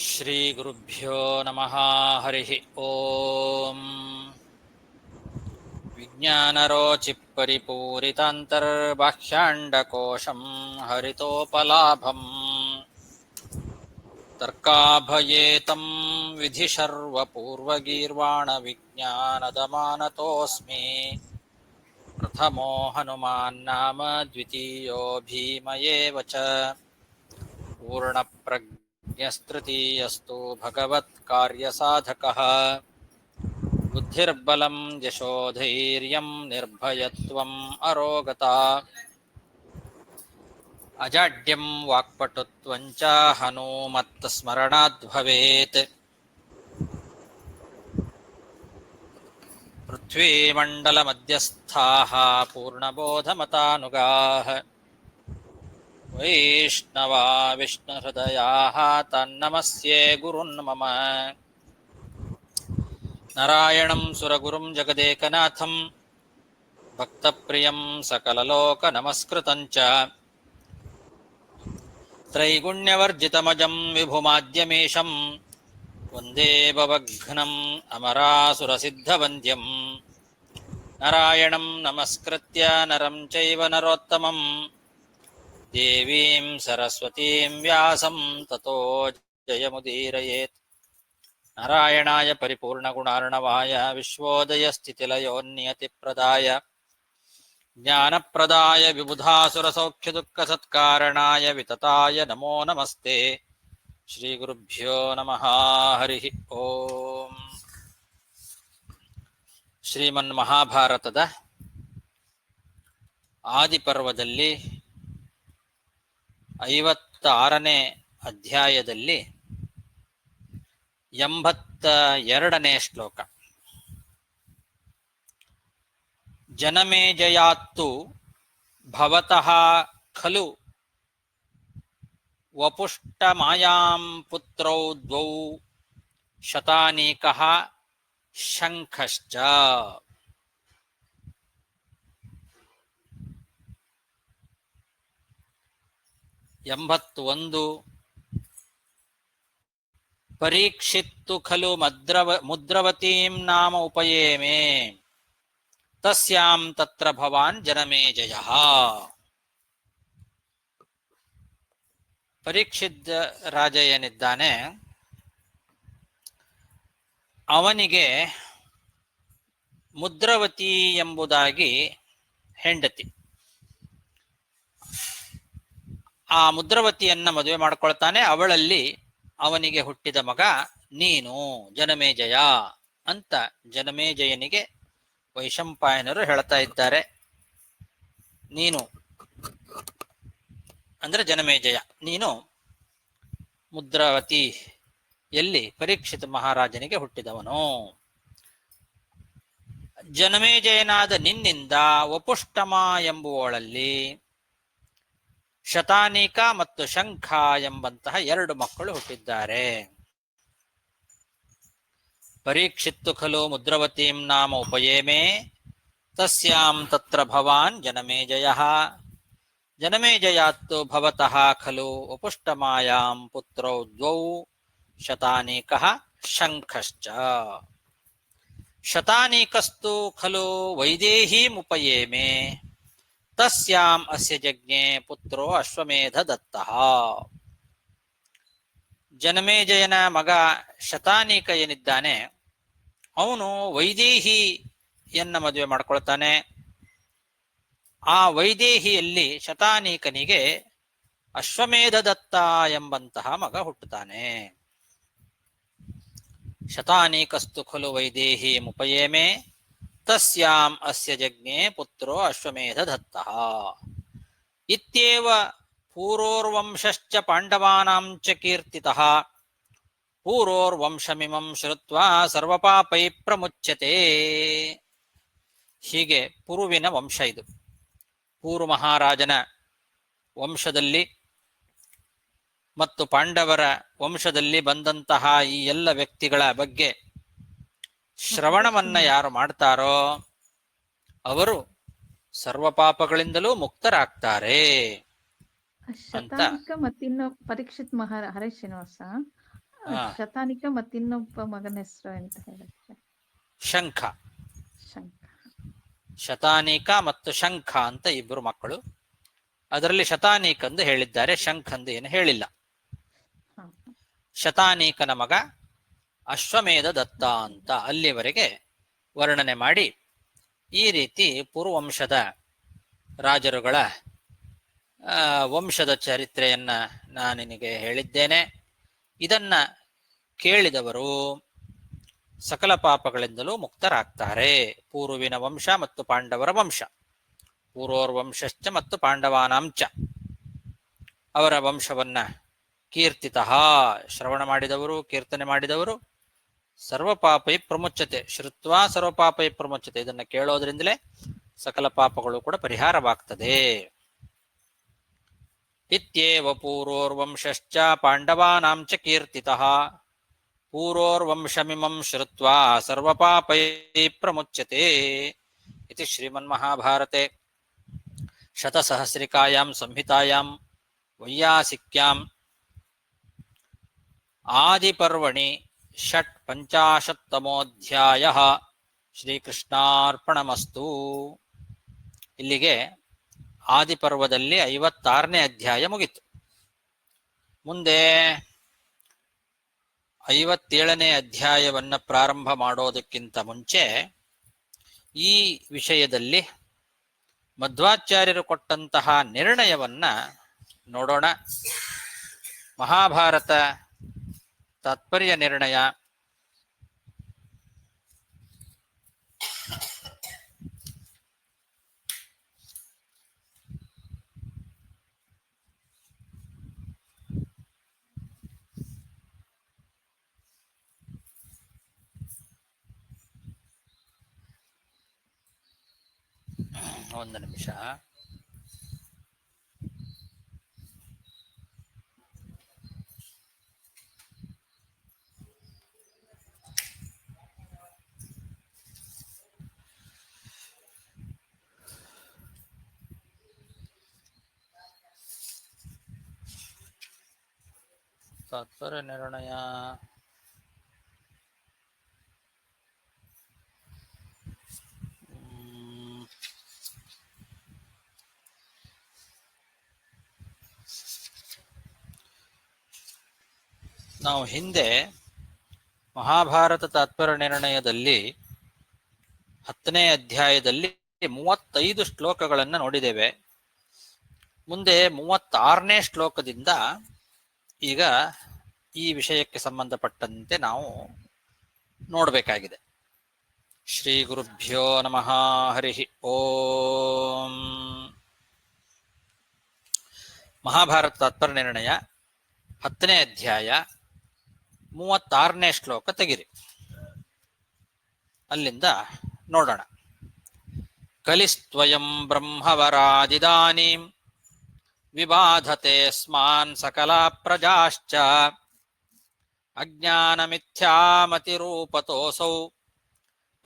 ಶ್ರೀ ಗುರುಭ್ಯೋ ನಮಃ. ಹರಿಃ ಓಂ. ವಿಜ್ಞಾನರೋಚಿಪರಿಪೂರಿತಾಂತರ್ಬಾಹ್ಯಾಂಡಕೋಶಂ ಹರಿತೋಪಲಾಭಂ ತರ್ಕಾಭಯೇತಂ ವಿಧಿಶರ್ವಪೂರ್ವಗೀರ್ವಾಣ ವಿಜ್ಞಾನದಮಾನತೋಸ್ಮಿ. ಪ್ರಥಮೋ ಹನುಮಾನ್ ನಾಮ ದ್ವಿತೀಯೋ ಭೀಮಯೇವ ಚ. ಪೂರ್ಣಪ್ರಜ್ಞಸ್ತೃತೀಯಸ್ತು ಭಗವತ್ ಕಾರ್ಯಸಾಧಕಃ. ಬುದ್ಧಿರ್ಬಲಂ ಯಶೋಧೈರ್ಯಂ ನಿರ್ಭಯತ್ವಂ ಅರೋಗತಾ. ಅಜಾಡ್ಯಂ ವಾಕ್ಪಟುತ್ವಂ ಚ ಹನುಮತ್ಸ್ಮರಣಾದ್ ಭವೇತ್. ಪೃಥ್ವೀಮಂಡಲಮಧ್ಯಸ್ಥಾಃ ಪೂರ್ಣಬೋಧಮತಾನುಗಾಃ. ವೈಷ್ಣವಾ ವಿಷ್ಣುಹೃದಯಾಃ ತನ್ನಮಸ್ಯೆ ಗುರುನ್ ಮಮ. ನಾರಾಯಣಂ ಸುರಗುರುಂ ಜಗದೇಕನಾಥಂ ಭಕ್ತಪ್ರಿಯಂ ಸಕಲಲೋಕನಮಸ್ಕೃತಂ ಚ. ತ್ರೈಗುಣ್ಯವರ್ಜಿತಮಜಂ ವಿಭುಮಾದ್ಯಮೀಶಂ ವಂದೇ ಭವಘ್ನಂ ಅಮರಾಸುರಸಿದ್ಧವಂದ್ಯಂ. ನಾರಾಯಣಂ ನಮಸ್ಕೃತ್ಯ ನರಂ ಚೈವ ನರೋತ್ತಮಂ ದೇವೀಂ ಸರಸ್ವತೀಂ ವ್ಯಾಸಂ ತತೋ ಜಯಮುದೀರಯೇತ್. ನಾರಾಯಣಾಯ ಪರಿಪೂರ್ಣಗುಣಾರ್ಣವಾಯ ವಿಶ್ವೋದಯಸ್ಥಿತಿಲಯೋನ್ನಿಯತಿಪ್ರದಾಯ ಜ್ಞಾನಪ್ರದಾಯ ವಿಬುಧಾಸುರಸೌಖ್ಯದುಃಖಸತ್ಕಾರಣಾಯ ವಿತತಾಯ ನಮೋ ನಮಸ್ತೆ. ಶ್ರೀ ಗುರುಭ್ಯೋ ನಮಃ. ಹರಿಃ ಓಂ. ಶ್ರೀಮನ್ಮಹಾಭಾರತದ ಆದಿಪರ್ವದಲ್ಲಿ 56ನೇ ಅಧ್ಯಾಯದಲ್ಲಿ 82ನೇ ಶ್ಲೋಕ. ಜನಮೇಜಯಾತ್ತು ಭವತಃ ಖಲು ವಪುಷ್ಟಮಾಯಾಂ ಪುತ್ರೌ ದ್ವೌ ಶತಾನೀಕಃ ಶಂಖಶ್ಚ. 81 ಪರೀಕ್ಷಿತ್ತು ಖಲು ಮುದ್ರವತೀಂ ನಾಮ ಉಪಯೇಮೆ ತಸ್ಯಾಂ ತತ್ರ ಭವಾನ್ ಜನಮೇಜಯಃ. ಪರೀಕ್ಷಿತ್ ರಾಜ ಏನಿದ್ದಾನೆ ಅವನಿಗೆ ಮುದ್ರವತಿ ಎಂಬುದಾಗಿ ಹೆಂಡತಿ. ಆ ಮುದ್ರವತಿಯನ್ನ ಮದುವೆ ಮಾಡ್ಕೊಳ್ತಾನೆ. ಅವಳಲ್ಲಿ ಅವನಿಗೆ ಹುಟ್ಟಿದ ಮಗ ನೀನು ಜನಮೇಜಯ ಅಂತ ಜನಮೇಜಯನಿಗೆ ವೈಶಂಪಾಯನರು ಹೇಳ್ತಾ ಇದ್ದಾರೆ. ನೀನು ಅಂದ್ರೆ ಜನಮೇಜಯ, ನೀನು ಮುದ್ರಾವತಿ ಎಲ್ಲಿ ಪರೀಕ್ಷಿತ ಮಹಾರಾಜನಿಗೆ ಹುಟ್ಟಿದವನು. ಜನಮೇಜಯನಾದ ನಿನ್ನಿಂದ ವಪುಷ್ಟಮ ಎಂಬುವಳಲ್ಲಿ ಶತಾನೀಕ ಮತ್ತು ಶಂಖ ಎಂಬಂತಹ 2 ಮಕ್ಕಳು ಹುಟ್ಟಿದ್ದಾರೆ. ಪರೀಕ್ಷಿತ್ತು ಖಲು ಮುದ್ರವತೀಂ ನಾಮ ಉಪಯೇಮೆ ತಸ್ಯಾಂ ತತ್ರ ಭವಾನ್ ಜನಮೇಜಯಃ. ಜನಮೇಜಯಾತ್ತು ಭವತಃ ಖಲು ವಪುಷ್ಟಮಾಯಾಂ ಪುತ್ರೌ ದ್ವೌ ಶತಾನೀಕಃ ಶಂಖಶ್ಚ. ಶತಾನೀಕಸ್ತು ಖಲು ವೈದೇಹೀಂ ಉಪಯೇಮೆ ತಸ್ಯಾಂ ಅಸ್ಯ ಜಜ್ಞೆ ಪುತ್ರೋ ಅಶ್ವಮೇಧ ದತ್ತಃ. ಜನಮೇಜಯನ ಮಗ ಶತಾನೀಕ ಏನಿದ್ದಾನೆ ಅವನು ವೈದೇಹಿಯನ್ನ ಮದುವೆ ಮಾಡ್ಕೊಳ್ತಾನೆ. ಆ ವೈದೇಹಿಯಲ್ಲಿ ಶತಾನೀಕನಿಗೆ ಅಶ್ವಮೇಧ ದತ್ತ ಎಂಬಂತಹ ಮಗ ಹುಟ್ಟುತ್ತಾನೆ. ಶತಾನೀಕಸ್ತು ಖಲು ವೈದೇಹೀಂ ಉಪಯೇಮೆ ತಸ್ಯಾಂ ಅಸ್ಯ ಜಜ್ಞೆ ಪುತ್ರೋ ಅಶ್ವಮೇಧ ದತ್ತಃ. ಇತ್ಯೇವ ಪೂರ್ವೋರ್ವಂಶಶ್ಚ ಪಾಂಡವಾನಾಂ ಚ ಕೀರ್ತಿತಃ. ಪೂರ್ವೋರ್ವಂಶಮಿಮಂ ಶ್ರುತ್ವಾ ಸರ್ವಪಾಪೈ ಪ್ರಮುಚ್ಯತೆ. ಹೀಗೆ ಪುರುವಿನ ವಂಶ ಇದು. ಪೂರ್ವ ಮಹಾರಾಜನ ವಂಶದಲ್ಲಿ ಮತ್ತು ಪಾಂಡವರ ವಂಶದಲ್ಲಿ ಬಂದಂತಹ ಈ ಎಲ್ಲ ವ್ಯಕ್ತಿಗಳ ಬಗ್ಗೆ ಶ್ರವಣವನ್ನ ಯಾರು ಮಾಡ್ತಾರೋ ಅವರು ಸರ್ವ ಪಾಪಗಳಿಂದಲೂ ಮುಕ್ತರಾಗ್ತಾರೆ ಅಂತ. ಶತಾನಿಕ ಮತ್ತಿನ್ನು ಪರೀಕ್ಷಿತ್ ಹರೇ ಶ್ರೀನಿವಾಸ ಹಾ, ಶತಾನಿಕ ಮತ್ತಿನ್ನೊಬ್ಬ ಮಗನ ಹೆಸರು ಅಂತ ಹೇಳುತ್ತೆ. ಶಂಖ. ಶಂಖ. ಶತಾನೀಕ ಮತ್ತು ಶಂಖ ಅಂತ ಇಬ್ಬರು ಮಕ್ಕಳು. ಅದರಲ್ಲಿ ಶತಾನೀಕ ಎಂದು ಹೇಳಿದ್ದಾರೆ, ಶಂಖ ಎಂದು ಏನು ಹೇಳಿಲ್ಲ. ಹಾ, ಶತಾನೀಕನ ಮಗ ಅಶ್ವಮೇಧ ದತ್ತ ಅಂತ ಅಲ್ಲಿವರೆಗೆ ವರ್ಣನೆ ಮಾಡಿ, ಈ ರೀತಿ ಪೂರ್ವವಂಶದ ರಾಜರುಗಳ ವಂಶದ ಚರಿತ್ರೆಯನ್ನ ನಾನು ನಿನಗೆ ಹೇಳಿದ್ದೇನೆ. ಇದನ್ನ ಕೇಳಿದವರು ಸಕಲ ಪಾಪಗಳಿಂದಲೂ ಮುಕ್ತರಾಗ್ತಾರೆ. ಪೂರ್ವಿನ ವಂಶ ಮತ್ತು ಪಾಂಡವರ ವಂಶ, ಪೂರ್ವೋರ್ವಂಶಶ್ಚ ಮತ್ತು ಪಾಂಡವಾನಾಂಚ, ಅವರ ವಂಶವನ್ನ ಕೀರ್ತಿತಃ ಶ್ರವಣ ಮಾಡಿದವರು, ಕೀರ್ತನೆ ಮಾಡಿದವರು ಸರ್ವಪಾಪೈ ಪ್ರಮುಚ್ಯತೆ, ಶ್ರುತ್ವಾ ಸರ್ವಪಾಪೈ ಪ್ರಮುಚ್ಯತೆ, ಇದನ್ನು ಕೇಳೋದ್ರಿಂದಲೇ ಸಕಲ ಪಾಪಗಳು ಕೂಡ ಪರಿಹಾರವಾಗ್ತದೆ. ಇತ್ಯೇವ ಪೂರ್ವೋರ್ವಂಶಶ್ಚ ಪಾಂಡವಾನಾಂಚ ಕೀರ್ತಿತಃ ಪೂರ್ವೋರ್ವಂಶಮಿಮಂ ಶ್ರುತ್ವಾ ಸರ್ವಪಾಪೈ ಪ್ರಮುಚ್ಯತೆ. ಇತಿ ಶ್ರೀಮನ್ಮಹಾಭಾರತೆ ಶತಸಹಸ್ರಿಕಾಯಾಂ ಸಂಹಿತಾಯಾಂ ವೈಯಾಸಿಕ್ಯಾಂ ಆದಿಪರ್ವಣಿ ಷಟ್ಪಂಚಾಶತ್ತಮೋಧ್ಯಾಯಃ. ಶ್ರೀಕೃಷ್ಣಾರ್ಪಣಮಸ್ತು. ಇಲ್ಲಿಗೆ ಆದಿಪರ್ವದಲ್ಲಿ 56ನೇ ಅಧ್ಯಾಯ ಮುಗಿತು. ಮುಂದೆ 57ನೇ ಅಧ್ಯಾಯವನ್ನ ಪ್ರಾರಂಭ ಮಾಡೋದಕ್ಕಿಂತ ಮುಂಚೆ ಈ ವಿಷಯದಲ್ಲಿ ಮಧ್ವಾಚಾರ್ಯರು ಕೊಟ್ಟಂತಹ ನಿರ್ಣಯವನ್ನ ನೋಡೋಣ. ಮಹಾಭಾರತ ತಾತ್ಪರ್ಯ ನಿರ್ಣಯ ಒಂದು ನಿಮಿಷ. ತಾತ್ಪರ್ಯ ನಿರ್ಣಯ ನಾವು ಹಿಂದೆ ಮಹಾಭಾರತ ತಾತ್ಪರ್ಯ ನಿರ್ಣಯದಲ್ಲಿ 10ನೇ ಅಧ್ಯಾಯದಲ್ಲಿ 35 ಶ್ಲೋಕಗಳನ್ನು ನೋಡಿದ್ದೇವೆ. ಮುಂದೆ 36ನೇ ಶ್ಲೋಕದಿಂದ ಈಗ ಈ ವಿಷಯಕ್ಕೆ ಸಂಬಂಧಪಟ್ಟಂತೆ ನಾವು ನೋಡಬೇಕಾಗಿದೆ. ಶ್ರೀ ಗುರುಭ್ಯೋ ನಮಃ. ಹರಿ ಓಂ. ಮಹಾಭಾರತ ತಾತ್ಪರ್ಯ ನಿರ್ಣಯ 10ನೇ ಅಧ್ಯಾಯ 36ನೇ ಶ್ಲೋಕ ತೆಗಿರಿ. ಅಲ್ಲಿಂದ ನೋಡೋಣ. ಕಲಿಸ್ತ್ವಯಂ ಬ್ರಹ್ಮವರಾದಿದಾನೀಂ ವಿಬಾಧತೆ ಸ್ಮಾನ್ ಸಕಲ ಪ್ರಜಾಶ್ಚ ಅಜ್ಞಾನಮಿಥ್ಯಾಮತಿರೂಪತೋಸೌ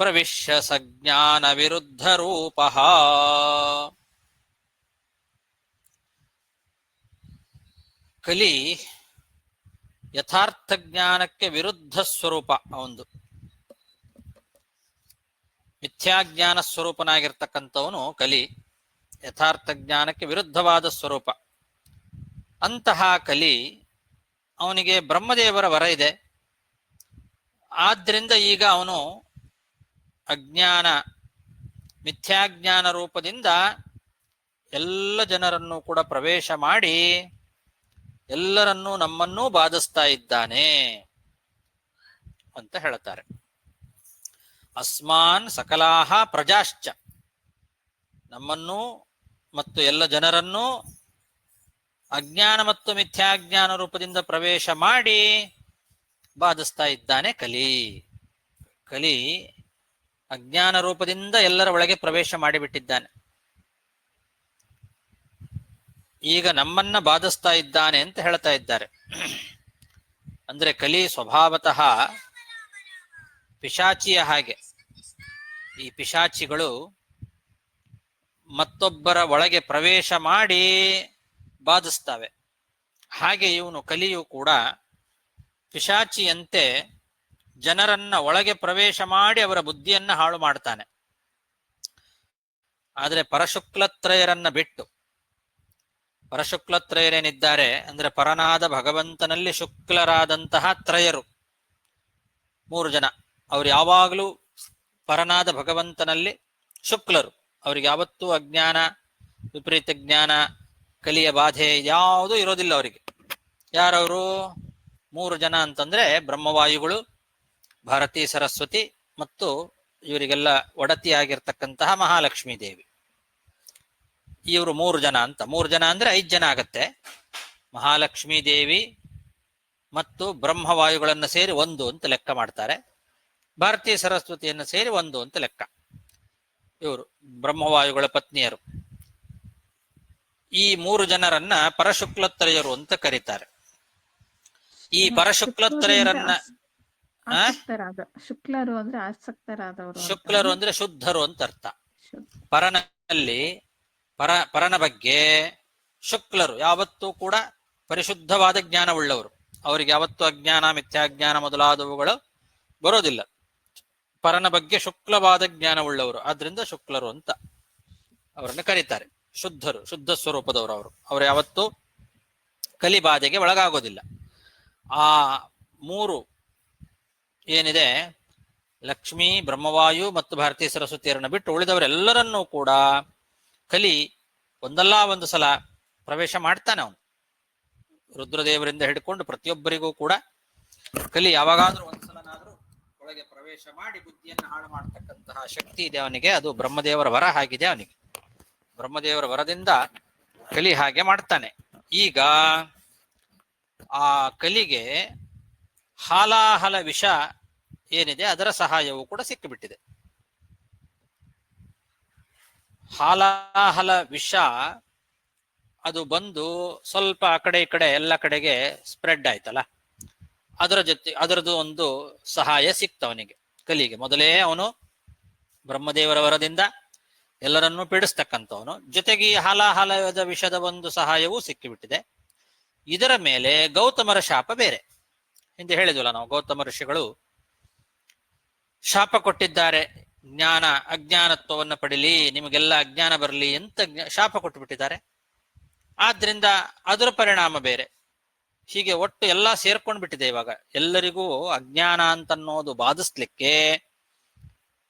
ಪ್ರವಿಶ್ಯ ಸಜ್ಞಾನ ವಿರುದ್ಧ ರೂಪಃ. ಕಲಿ ಯಥಾರ್ಥ ಜ್ಞಾನಕ್ಕೆ ವಿರುದ್ಧ ಸ್ವರೂಪ. ಒಂದು ಮಿಥ್ಯಾಜ್ಞಾನ ಸ್ವರೂಪನಾಗಿರ್ತಕ್ಕಂಥವನು ಕಲಿ, ಯಥಾರ್ಥ ಜ್ಞಾನಕ್ಕೆ ವಿರುದ್ಧವಾದ ಸ್ವರೂಪ. ಅಂತಹ ಕಲಿ ಅವನಿಗೆ ಬ್ರಹ್ಮದೇವರ ವರ ಇದೆ. ಆದ್ದರಿಂದ ಈಗ ಅವನು ಅಜ್ಞಾನ ಮಿಥ್ಯಾಜ್ಞಾನ ರೂಪದಿಂದ ಎಲ್ಲ ಜನರನ್ನು ಕೂಡ ಪ್ರವೇಶ ಮಾಡಿ ಎಲ್ಲರನ್ನೂ ನಮ್ಮನ್ನೂ ಬಾಧಿಸ್ತಾ ಇದ್ದಾನೆ ಅಂತ ಹೇಳ್ತಾರೆ. ಅಸ್ಮಾನ್ ಸಕಲಾಹ ಪ್ರಜಾಶ್ಚ, ನಮ್ಮನ್ನು ಮತ್ತು ಎಲ್ಲ ಜನರನ್ನೂ ಅಜ್ಞಾನ ಮತ್ತು ಮಿಥ್ಯಾಜ್ಞಾನ ರೂಪದಿಂದ ಪ್ರವೇಶ ಮಾಡಿ ಬಾಧಿಸ್ತಾ ಇದ್ದಾನೆ ಕಲಿ. ಕಲಿ ಅಜ್ಞಾನ ರೂಪದಿಂದ ಎಲ್ಲರ ಒಳಗೆ ಪ್ರವೇಶ ಮಾಡಿಬಿಟ್ಟಿದ್ದಾನೆ. ಈಗ ನಮ್ಮನ್ನ ಬಾಧಿಸ್ತಾ ಇದ್ದಾನೆ ಅಂತ ಹೇಳ್ತಾ ಇದ್ದಾರೆ. ಅಂದ್ರೆ ಕಲಿ ಸ್ವಭಾವತಃ ಪಿಶಾಚಿಯ ಹಾಗೆ. ಈ ಪಿಶಾಚಿಗಳು ಮತ್ತೊಬ್ಬರ ಒಳಗೆ ಪ್ರವೇಶ ಮಾಡಿ ಬಾಧಿಸ್ತವೆ. ಹಾಗೆ ಇವನು ಕಲಿಯು ಕೂಡ ಪಿಶಾಚಿಯಂತೆ ಜನರನ್ನ ಒಳಗೆ ಪ್ರವೇಶ ಮಾಡಿ ಅವರ ಬುದ್ಧಿಯನ್ನ ಹಾಳು ಮಾಡ್ತಾನೆ. ಆದರೆ ಪರಶುಕ್ಲತ್ರಯರನ್ನ ಬಿಟ್ಟು, ಪರಶುಕ್ಲತ್ರಯರೇನಿದ್ದಾರೆ ಅಂದ್ರೆ ಪರನಾದ ಭಗವಂತನಲ್ಲಿ ಶುಕ್ಲರಾದಂತಹ ತ್ರಯರು 3 ಜನ, ಅವ್ರು ಯಾವಾಗಲೂ ಪರನಾದ ಭಗವಂತನಲ್ಲಿ ಶುಕ್ಲರು. ಅವ್ರಿಗೆ ಯಾವತ್ತೂ ಅಜ್ಞಾನ, ವಿಪರೀತ ಜ್ಞಾನ, ಕಲಿಯ ಬಾಧೆ ಯಾವುದೂ ಇರೋದಿಲ್ಲ ಅವರಿಗೆ. ಯಾರವರು 3 ಜನ ಅಂತಂದ್ರೆ ಬ್ರಹ್ಮವಾಯುಗಳು, ಭಾರತೀ ಸರಸ್ವತಿ ಮತ್ತು ಇವರಿಗೆಲ್ಲ ಒಡತಿಯಾಗಿರ್ತಕ್ಕಂತಹ ಮಹಾಲಕ್ಷ್ಮೀ ದೇವಿ. ಇವರು 3 ಜನ ಅಂತ. 3 ಜನ ಅಂದ್ರೆ 5 ಜನ ಆಗತ್ತೆ. ಮಹಾಲಕ್ಷ್ಮೀ ದೇವಿ ಮತ್ತು ಬ್ರಹ್ಮವಾಯುಗಳನ್ನು ಸೇರಿ 1 ಅಂತ ಲೆಕ್ಕ ಮಾಡ್ತಾರೆ. ಭಾರತೀ ಸರಸ್ವತಿಯನ್ನು ಸೇರಿ 1 ಅಂತ ಲೆಕ್ಕ. ಇವರು ಬ್ರಹ್ಮವಾಯುಗಳ ಪತ್ನಿಯರು. ಈ 3 ಜನರನ್ನ ಪರಶುಕ್ಲತ್ರಯರು ಅಂತ ಕರೀತಾರೆ. ಈ ಪರಶುಕ್ಲತ್ರಯರನ್ನ ಶುಕ್ಲರು ಅಂದ್ರೆ ಆಸಕ್ತರಾದವರು, ಶುಕ್ಲರು ಅಂದ್ರೆ ಶುದ್ಧರು ಅಂತ ಅರ್ಥ. ಪರನಲ್ಲಿ ಪರನ ಬಗ್ಗೆ ಶುಕ್ಲರು ಯಾವತ್ತೂ ಕೂಡ ಪರಿಶುದ್ಧವಾದ ಜ್ಞಾನವುಳ್ಳವರು. ಅವರಿಗೆ ಯಾವತ್ತೂ ಅಜ್ಞಾನ, ಮಿಥ್ಯಾಜ್ಞಾನ ಮೊದಲಾದವುಗಳು ಬರೋದಿಲ್ಲ. ಪರನ ಬಗ್ಗೆ ಶುಕ್ಲವಾದ ಜ್ಞಾನವುಳ್ಳವರು, ಆದ್ರಿಂದ ಶುಕ್ಲರು ಅಂತ ಅವರನ್ನು ಕರೀತಾರೆ. ಶುದ್ಧರು, ಶುದ್ಧ ಸ್ವರೂಪದವರು ಅವರು ಯಾವತ್ತೂ ಕಲಿಬಾಧೆಗೆ ಒಳಗಾಗೋದಿಲ್ಲ. ಆ 3 ಏನಿದೆ, ಲಕ್ಷ್ಮೀ, ಬ್ರಹ್ಮವಾಯು ಮತ್ತು ಭಾರತೀ ಸರಸ್ವತಿಯರನ್ನು ಬಿಟ್ಟು ಉಳಿದವರೆಲ್ಲರನ್ನೂ ಕೂಡ ಕಲಿ ಒಂದಲ್ಲ ಒಂದು ಸಲ ಪ್ರವೇಶ ಮಾಡ್ತಾನೆ ಅವನು. ರುದ್ರದೇವರಿಂದ ಹಿಡ್ಕೊಂಡು ಪ್ರತಿಯೊಬ್ಬರಿಗೂ ಕೂಡ ಕಲಿ ಯಾವಾಗಾದ್ರೂ ಒಂದ್ಸಲನಾದ್ರೂ ಒಳಗೆ ಪ್ರವೇಶ ಮಾಡಿ ಬುದ್ಧಿಯನ್ನು ಹಾಳು ಮಾಡತಕ್ಕಂತಹ ಶಕ್ತಿ ಇದೆ ಅವನಿಗೆ. ಅದು ಬ್ರಹ್ಮದೇವರ ವರ ಆಗಿದೆ ಅವನಿಗೆ. ಬ್ರಹ್ಮದೇವರ ವರದಿಂದ ಕಲಿ ಹಾಗೆ ಮಾಡ್ತಾನೆ. ಈಗ ಆ ಕಲಿಗೆ ಹಾಲಾಹಲ ವಿಷ ಏನಿದೆ ಅದರ ಸಹಾಯವೂ ಕೂಡ ಸಿಕ್ಕಿಬಿಟ್ಟಿದೆ. ಹಾಲಾಹಲ ವಿಷ ಅದು ಬಂದು ಸ್ವಲ್ಪ ಆ ಕಡೆ ಈ ಕಡೆ ಎಲ್ಲ ಕಡೆಗೆ ಸ್ಪ್ರೆಡ್ ಆಯ್ತಲ್ಲ, ಅದರ ಜೊತೆ ಅದರದ್ದು ಒಂದು ಸಹಾಯ ಸಿಕ್ತವನಿಗೆ ಕಲಿಗೆ. ಮೊದಲೇ ಅವನು ಬ್ರಹ್ಮದೇವರ ವರದಿಂದ ಎಲ್ಲರನ್ನೂ ಪೀಡಿಸ್ತಕ್ಕಂಥವನು. ಜೊತೆಗೆ ಈ ಹಾಲಾಹಲದ ವಿಷದ ಒಂದು ಸಹಾಯವೂ ಸಿಕ್ಕಿಬಿಟ್ಟಿದೆ. ಇದರ ಮೇಲೆ ಗೌತಮರ ಶಾಪ ಬೇರೆ. ಹಿಂದೆ ಹೇಳಿದ್ವಲ್ಲ ನಾವು, ಗೌತಮ ಋಷಿಗಳು ಶಾಪ ಕೊಟ್ಟಿದ್ದಾರೆ. ಜ್ಞಾನ ಅಜ್ಞಾನತ್ವವನ್ನು ಪಡಿಲಿ, ನಿಮಗೆಲ್ಲ ಅಜ್ಞಾನ ಬರಲಿ ಅಂತ ಶಾಪ ಕೊಟ್ಟು ಬಿಟ್ಟಿದ್ದಾರೆ. ಆದ್ರಿಂದ ಅದರ ಪರಿಣಾಮ ಬೇರೆ. ಹೀಗೆ ಒಟ್ಟು ಎಲ್ಲ ಸೇರ್ಕೊಂಡ್ ಬಿಟ್ಟಿದೆ. ಇವಾಗ ಎಲ್ಲರಿಗೂ ಅಜ್ಞಾನ ಅಂತನ್ನೋದು ಬಾಧಿಸ್ಲಿಕ್ಕೆ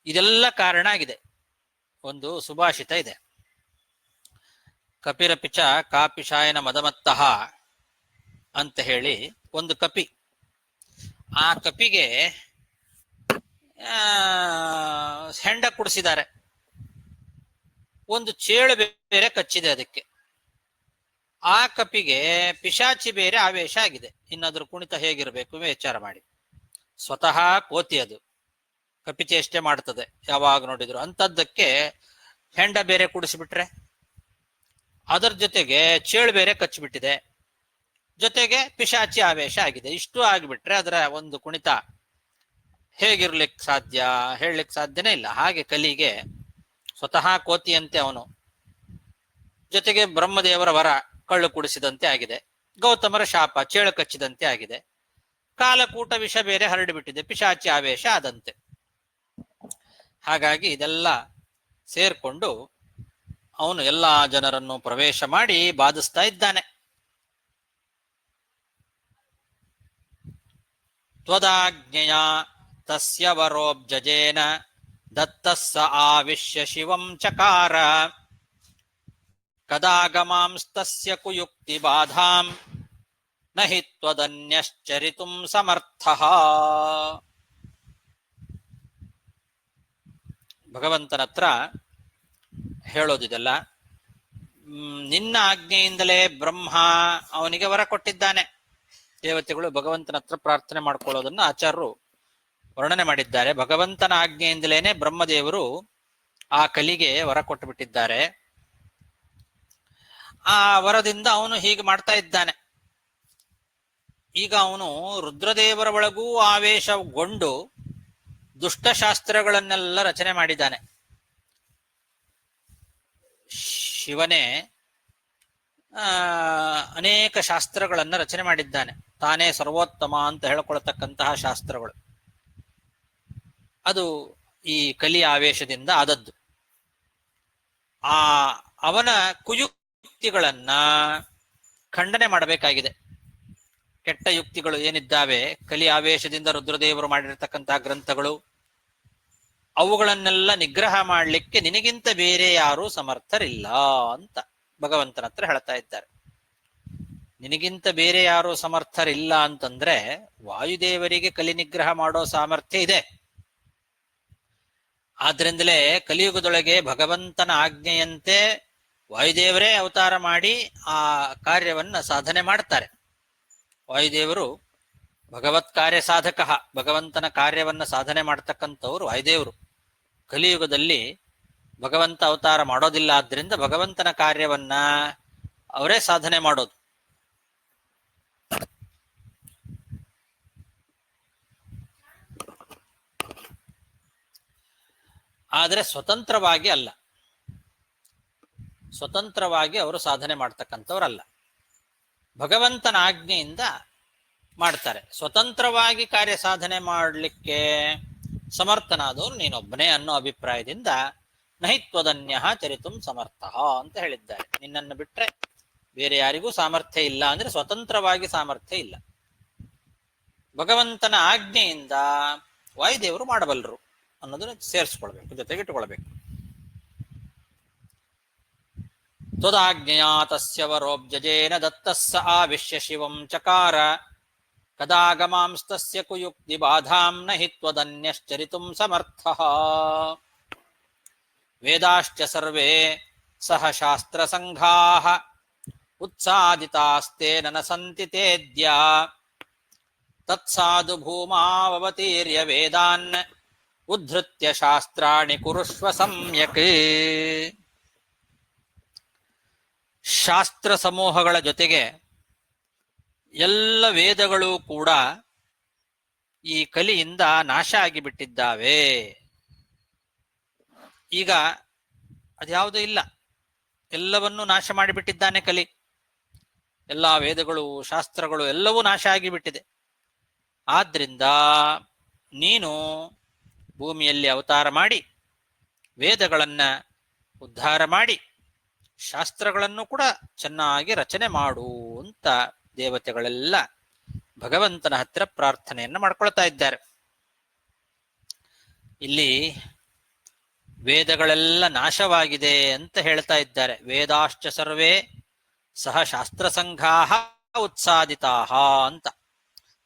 ಇದೆಲ್ಲ ಕಾರಣ ಆಗಿದೆ. ಒಂದು ಸುಭಾಷಿತ ಇದೆ, ಕಪಿರಪಿಚ ಕಾಪಿಶಾಯನ ಮದಮತ್ತಃ ಅಂತ ಹೇಳಿ. ಒಂದು ಕಪಿ, ಆ ಕಪಿಗೆ ಹೆಂಡ ಕುಡಿಸಿದ್ದಾರೆ. ಒಂದು ಚೇಳು ಬೇರೆ ಕಚ್ಚಿದೆ ಅದಕ್ಕೆ. ಆ ಕಪಿಗೆ ಪಿಶಾಚಿ ಬೇರೆ ಆವೇಶ ಆಗಿದೆ. ಇನ್ನಾದ್ರೂ ಕುಣಿತ ಹೇಗಿರ್ಬೇಕು ವಿಚಾರ ಮಾಡಿ. ಸ್ವತಃ ಕೋತಿ ಅದು, ಕಪಿ ಚೇಷ್ಟೆ ಮಾಡ್ತದೆ ಯಾವಾಗ ನೋಡಿದ್ರು. ಅಂತದ್ದಕ್ಕೆ ಹೆಂಡ ಬೇರೆ ಕುಡಿಸಿಬಿಟ್ರೆ, ಅದರ ಜೊತೆಗೆ ಚೇಳು ಬೇರೆ ಕಚ್ಚಿಬಿಟ್ಟಿದೆ, ಜೊತೆಗೆ ಪಿಶಾಚಿ ಆವೇಶ ಆಗಿದೆ. ಇಷ್ಟು ಆಗಿಬಿಟ್ರೆ ಅದರ ಒಂದು ಕುಣಿತ ಹೇಗಿರ್ಲಿಕ್ಕೆ ಸಾಧ್ಯ? ಹೇಳಲಿಕ್ಕೆ ಸಾಧ್ಯನೇ ಇಲ್ಲ. ಹಾಗೆ ಕಲಿಗೆ ಸ್ವತಃ ಕೋತಿಯಂತೆ ಅವನು, ಜೊತೆಗೆ ಬ್ರಹ್ಮದೇವರ ವರ ಕಳ್ಳು ಕುಡಿಸಿದಂತೆ ಆಗಿದೆ, ಗೌತಮರ ಶಾಪ ಚೇಳು ಕಚ್ಚಿದಂತೆ ಆಗಿದೆ, ಕಾಲಕೂಟ ವಿಷ ಬೇರೆ ಹರಡಿಬಿಟ್ಟಿದೆ, ಪಿಶಾಚಿ ಆವೇಶ ಆದಂತೆ. ಹಾಗಾಗಿ ಇದೆಲ್ಲ ಸೇರ್ಕೊಂಡು ಅವನು ಎಲ್ಲಾ ಜನರನ್ನು ಪ್ರವೇಶ ಮಾಡಿ ಬಾಧಿಸ್ತಾ ಇದ್ದಾನೆ. ತ್ವದಾಜ್ಞೆಯ ತಸ್ಯ ವರೋಬ್ಜಜೇನ ದತ್ತಸ್ಸ ಆವಿಶ್ಯ ಶಿವಂ ಚಕಾರ ಕದಾಗಮಾಂಸ್ತಸ್ಯ ಕುಯುಕ್ತಿ ಬಾಧಾಂ ನಹಿ ತ್ವದನ್ಯಶ್ಚರಿತುಂ ಸಮರ್ಥಃ. ಭಗವಂತನ ಹತ್ರ ಹೇಳೋದಿದೆಲ್ಲ. ನಿನ್ನ ಆಜ್ಞೆಯಿಂದಲೇ ಬ್ರಹ್ಮ ಅವನಿಗೆ ವರ ಕೊಟ್ಟಿದ್ದಾನೆ. ದೇವತೆಗಳು ಭಗವಂತನ ಹತ್ರ ಪ್ರಾರ್ಥನೆ ಮಾಡ್ಕೊಳ್ಳೋದನ್ನ ಆಚಾರ್ಯರು ವರ್ಣನೆ ಮಾಡಿದ್ದಾರೆ. ಭಗವಂತನ ಆಜ್ಞೆಯಿಂದಲೇನೆ ಬ್ರಹ್ಮದೇವರು ಆ ಕಲಿಗೆ ವರ ಕೊಟ್ಟು ಬಿಟ್ಟಿದ್ದಾರೆ. ಆ ವರದಿಂದ ಅವನು ಹೀಗೆ ಮಾಡ್ತಾ ಇದ್ದಾನೆ. ಈಗ ಅವನು ರುದ್ರದೇವರ ಒಳಗೂ ಆವೇಶಗೊಂಡು ದುಷ್ಟಶಾಸ್ತ್ರಗಳನ್ನೆಲ್ಲ ರಚನೆ ಮಾಡಿದ್ದಾನೆ. ಶಿವನೇ ಆ ಅನೇಕ ಶಾಸ್ತ್ರಗಳನ್ನ ರಚನೆ ಮಾಡಿದ್ದಾನೆ. ತಾನೇ ಸರ್ವೋತ್ತಮ ಅಂತ ಹೇಳಿಕೊಳ್ತಕ್ಕಂತಹ ಶಾಸ್ತ್ರಗಳು. ಅದು ಈ ಕಲಿಯ ಆವೇಶದಿಂದ ಆದದ್ದು. ಆ ಅವನ ಕುಯುಕ್ತಿಗಳನ್ನ ಖಂಡನೆ ಮಾಡಬೇಕಾಗಿದೆ. ಕೆಟ್ಟ ಯುಕ್ತಿಗಳು ಏನಿದ್ದಾವೆ, ಕಲಿ ಆವೇಶದಿಂದ ರುದ್ರದೇವರು ಮಾಡಿರತಕ್ಕಂತಹ ಗ್ರಂಥಗಳು, ಅವುಗಳನ್ನೆಲ್ಲ ನಿಗ್ರಹ ಮಾಡಲಿಕ್ಕೆ ನಿನಗಿಂತ ಬೇರೆ ಯಾರೂ ಸಮರ್ಥರಿಲ್ಲ ಅಂತ ಭಗವಂತನ ಹತ್ರ ಹೇಳ್ತಾ ಇದ್ದಾರೆ. ನಿನಗಿಂತ ಬೇರೆ ಯಾರೂ ಸಮರ್ಥರಿಲ್ಲ ಅಂತಂದ್ರೆ ವಾಯುದೇವರಿಗೆ ಕಲಿ ನಿಗ್ರಹ ಮಾಡೋ ಸಾಮರ್ಥ್ಯ ಇದೆ. ಆದ್ರಿಂದಲೇ ಕಲಿಯುಗದೊಳಗೆ ಭಗವಂತನ ಆಜ್ಞೆಯಂತೆ ವಾಯುದೇವರೇ ಅವತಾರ ಮಾಡಿ ಆ ಕಾರ್ಯವನ್ನ ಸಾಧನೆ ಮಾಡ್ತಾರೆ. ವಾಯುದೇವರು ಭಗವತ್ ಕಾರ್ಯ ಸಾಧಕ, ಭಗವಂತನ ಕಾರ್ಯವನ್ನ ಸಾಧನೆ ಮಾಡ್ತಕ್ಕಂಥವ್ರು ವಾಯುದೇವರು. ಕಲಿಯುಗದಲ್ಲಿ ಭಗವಂತ ಅವತಾರ ಮಾಡೋದಿಲ್ಲ, ಆದ್ರಿಂದ ಭಗವಂತನ ಕಾರ್ಯವನ್ನ ಅವರೇ ಸಾಧನೆ ಮಾಡೋದು. ಆದರೆ ಸ್ವತಂತ್ರವಾಗಿ ಅಲ್ಲ, ಸ್ವತಂತ್ರವಾಗಿ ಅವರು ಸಾಧನೆ ಮಾಡ್ತಕ್ಕಂಥವ್ರಲ್ಲ, ಭಗವಂತನ ಆಜ್ಞೆಯಿಂದ ಮಾಡ್ತಾರೆ. ಸ್ವತಂತ್ರವಾಗಿ ಕಾರ್ಯ ಸಾಧನೆ ಮಾಡಲಿಕ್ಕೆ ಸಮರ್ಥನಾದವರು ನೀನೊಬ್ಬನೇ ಅನ್ನೋ ಅಭಿಪ್ರಾಯದಿಂದ ನಹಿತ್ವದನ್ಯ ಚರಿತುಂ ಸಮರ್ಥ ಅಂತ ಹೇಳಿದ್ದಾರೆ. ನಿನ್ನನ್ನು ಬಿಟ್ರೆ ಬೇರೆ ಯಾರಿಗೂ ಸಾಮರ್ಥ್ಯ ಇಲ್ಲ ಅಂದ್ರೆ ಸ್ವತಂತ್ರವಾಗಿ ಸಾಮರ್ಥ್ಯ ಇಲ್ಲ. ಭಗವಂತನ ಆಜ್ಞೆಯಿಂದ ವಾಯುದೇವರು ಮಾಡಬಲ್ಲರು ಅನ್ನೋದನ್ನ ಸೇರಿಸ್ಕೊಳ್ಬೇಕು, ಜೊತೆಗಿಟ್ಟುಕೊಳ್ಬೇಕು. ತ್ವದಾಜ್ಞೆಯಾ ತಸ್ಯ ವರೋಬ್ಜಜೇನ ದತ್ತಸ್ಸ ಆವಿಶ್ಯ ಶಿವಂ ಚಕಾರ ಕದಾಗಮಾಂಸ್ತಸ್ಯ ಕುಯುಕ್ತಿ ಬಾಧಾಂ ನಹಿ ತ್ವದನ್ಯಶ್ಚರಿತುಂ ಸಮರ್ಥಃ. ವೇದಾಶ್ಚ ಸರ್ವೇ ಸಹ ಶಾಸ್ತ್ರ ಸಂಘಾಃ ಉತ್ಸಾದಿತಾಸ್ತೇನ ನ ಸಂತಿ ತೇದ್ಯ ತತ್ಸಾಧು ಭೂಮಾವತೀರ್ಯ ವೇದಾನ್ ಉದ್ಧೃತ್ಯ ಶಾಸ್ತ್ರಾಣಿ ಕುರುಷ್ವ ಸಮ್ಯಕ್. ಶಾಸ್ತ್ರ ಸಮೂಹಗಳ ಜೊತೆಗೆ ಎಲ್ಲ ವೇದಗಳು ಕೂಡ ಈ ಕಲಿಯಿಂದ ನಾಶ ಆಗಿಬಿಟ್ಟಿದ್ದಾವೆ. ಈಗ ಅದ್ಯಾವುದೂ ಇಲ್ಲ, ಎಲ್ಲವನ್ನೂ ನಾಶ ಮಾಡಿಬಿಟ್ಟಿದ್ದಾನೆ ಕಲಿ. ಎಲ್ಲ ವೇದಗಳು, ಶಾಸ್ತ್ರಗಳು ಎಲ್ಲವೂ ನಾಶ ಆಗಿಬಿಟ್ಟಿದೆ. ಆದ್ರಿಂದ ನೀನು ಭೂಮಿಯಲ್ಲಿ ಅವತಾರ ಮಾಡಿ ವೇದಗಳನ್ನ ಉದ್ಧಾರ ಮಾಡಿ ಶಾಸ್ತ್ರಗಳನ್ನು ಕೂಡ ಚೆನ್ನಾಗಿ ರಚನೆ ಮಾಡು ಅಂತ ದೇವತೆಗಳೆಲ್ಲ ಭಗವಂತನ ಹತ್ತಿರ ಪ್ರಾರ್ಥನೆಯನ್ನ ಮಾಡ್ಕೊಳ್ತಾ ಇದ್ದಾರೆ. ಇಲ್ಲಿ ವೇದಗಳೆಲ್ಲ ನಾಶವಾಗಿದೆ ಅಂತ ಹೇಳ್ತಾ ಇದ್ದಾರೆ. ವೇದಾಶ್ಚ ಸರ್ವೇ ಸಹ ಶಾಸ್ತ್ರ ಸಂಘಾಃ ಉತ್ಸಾದಿತಾಃ ಅಂತ.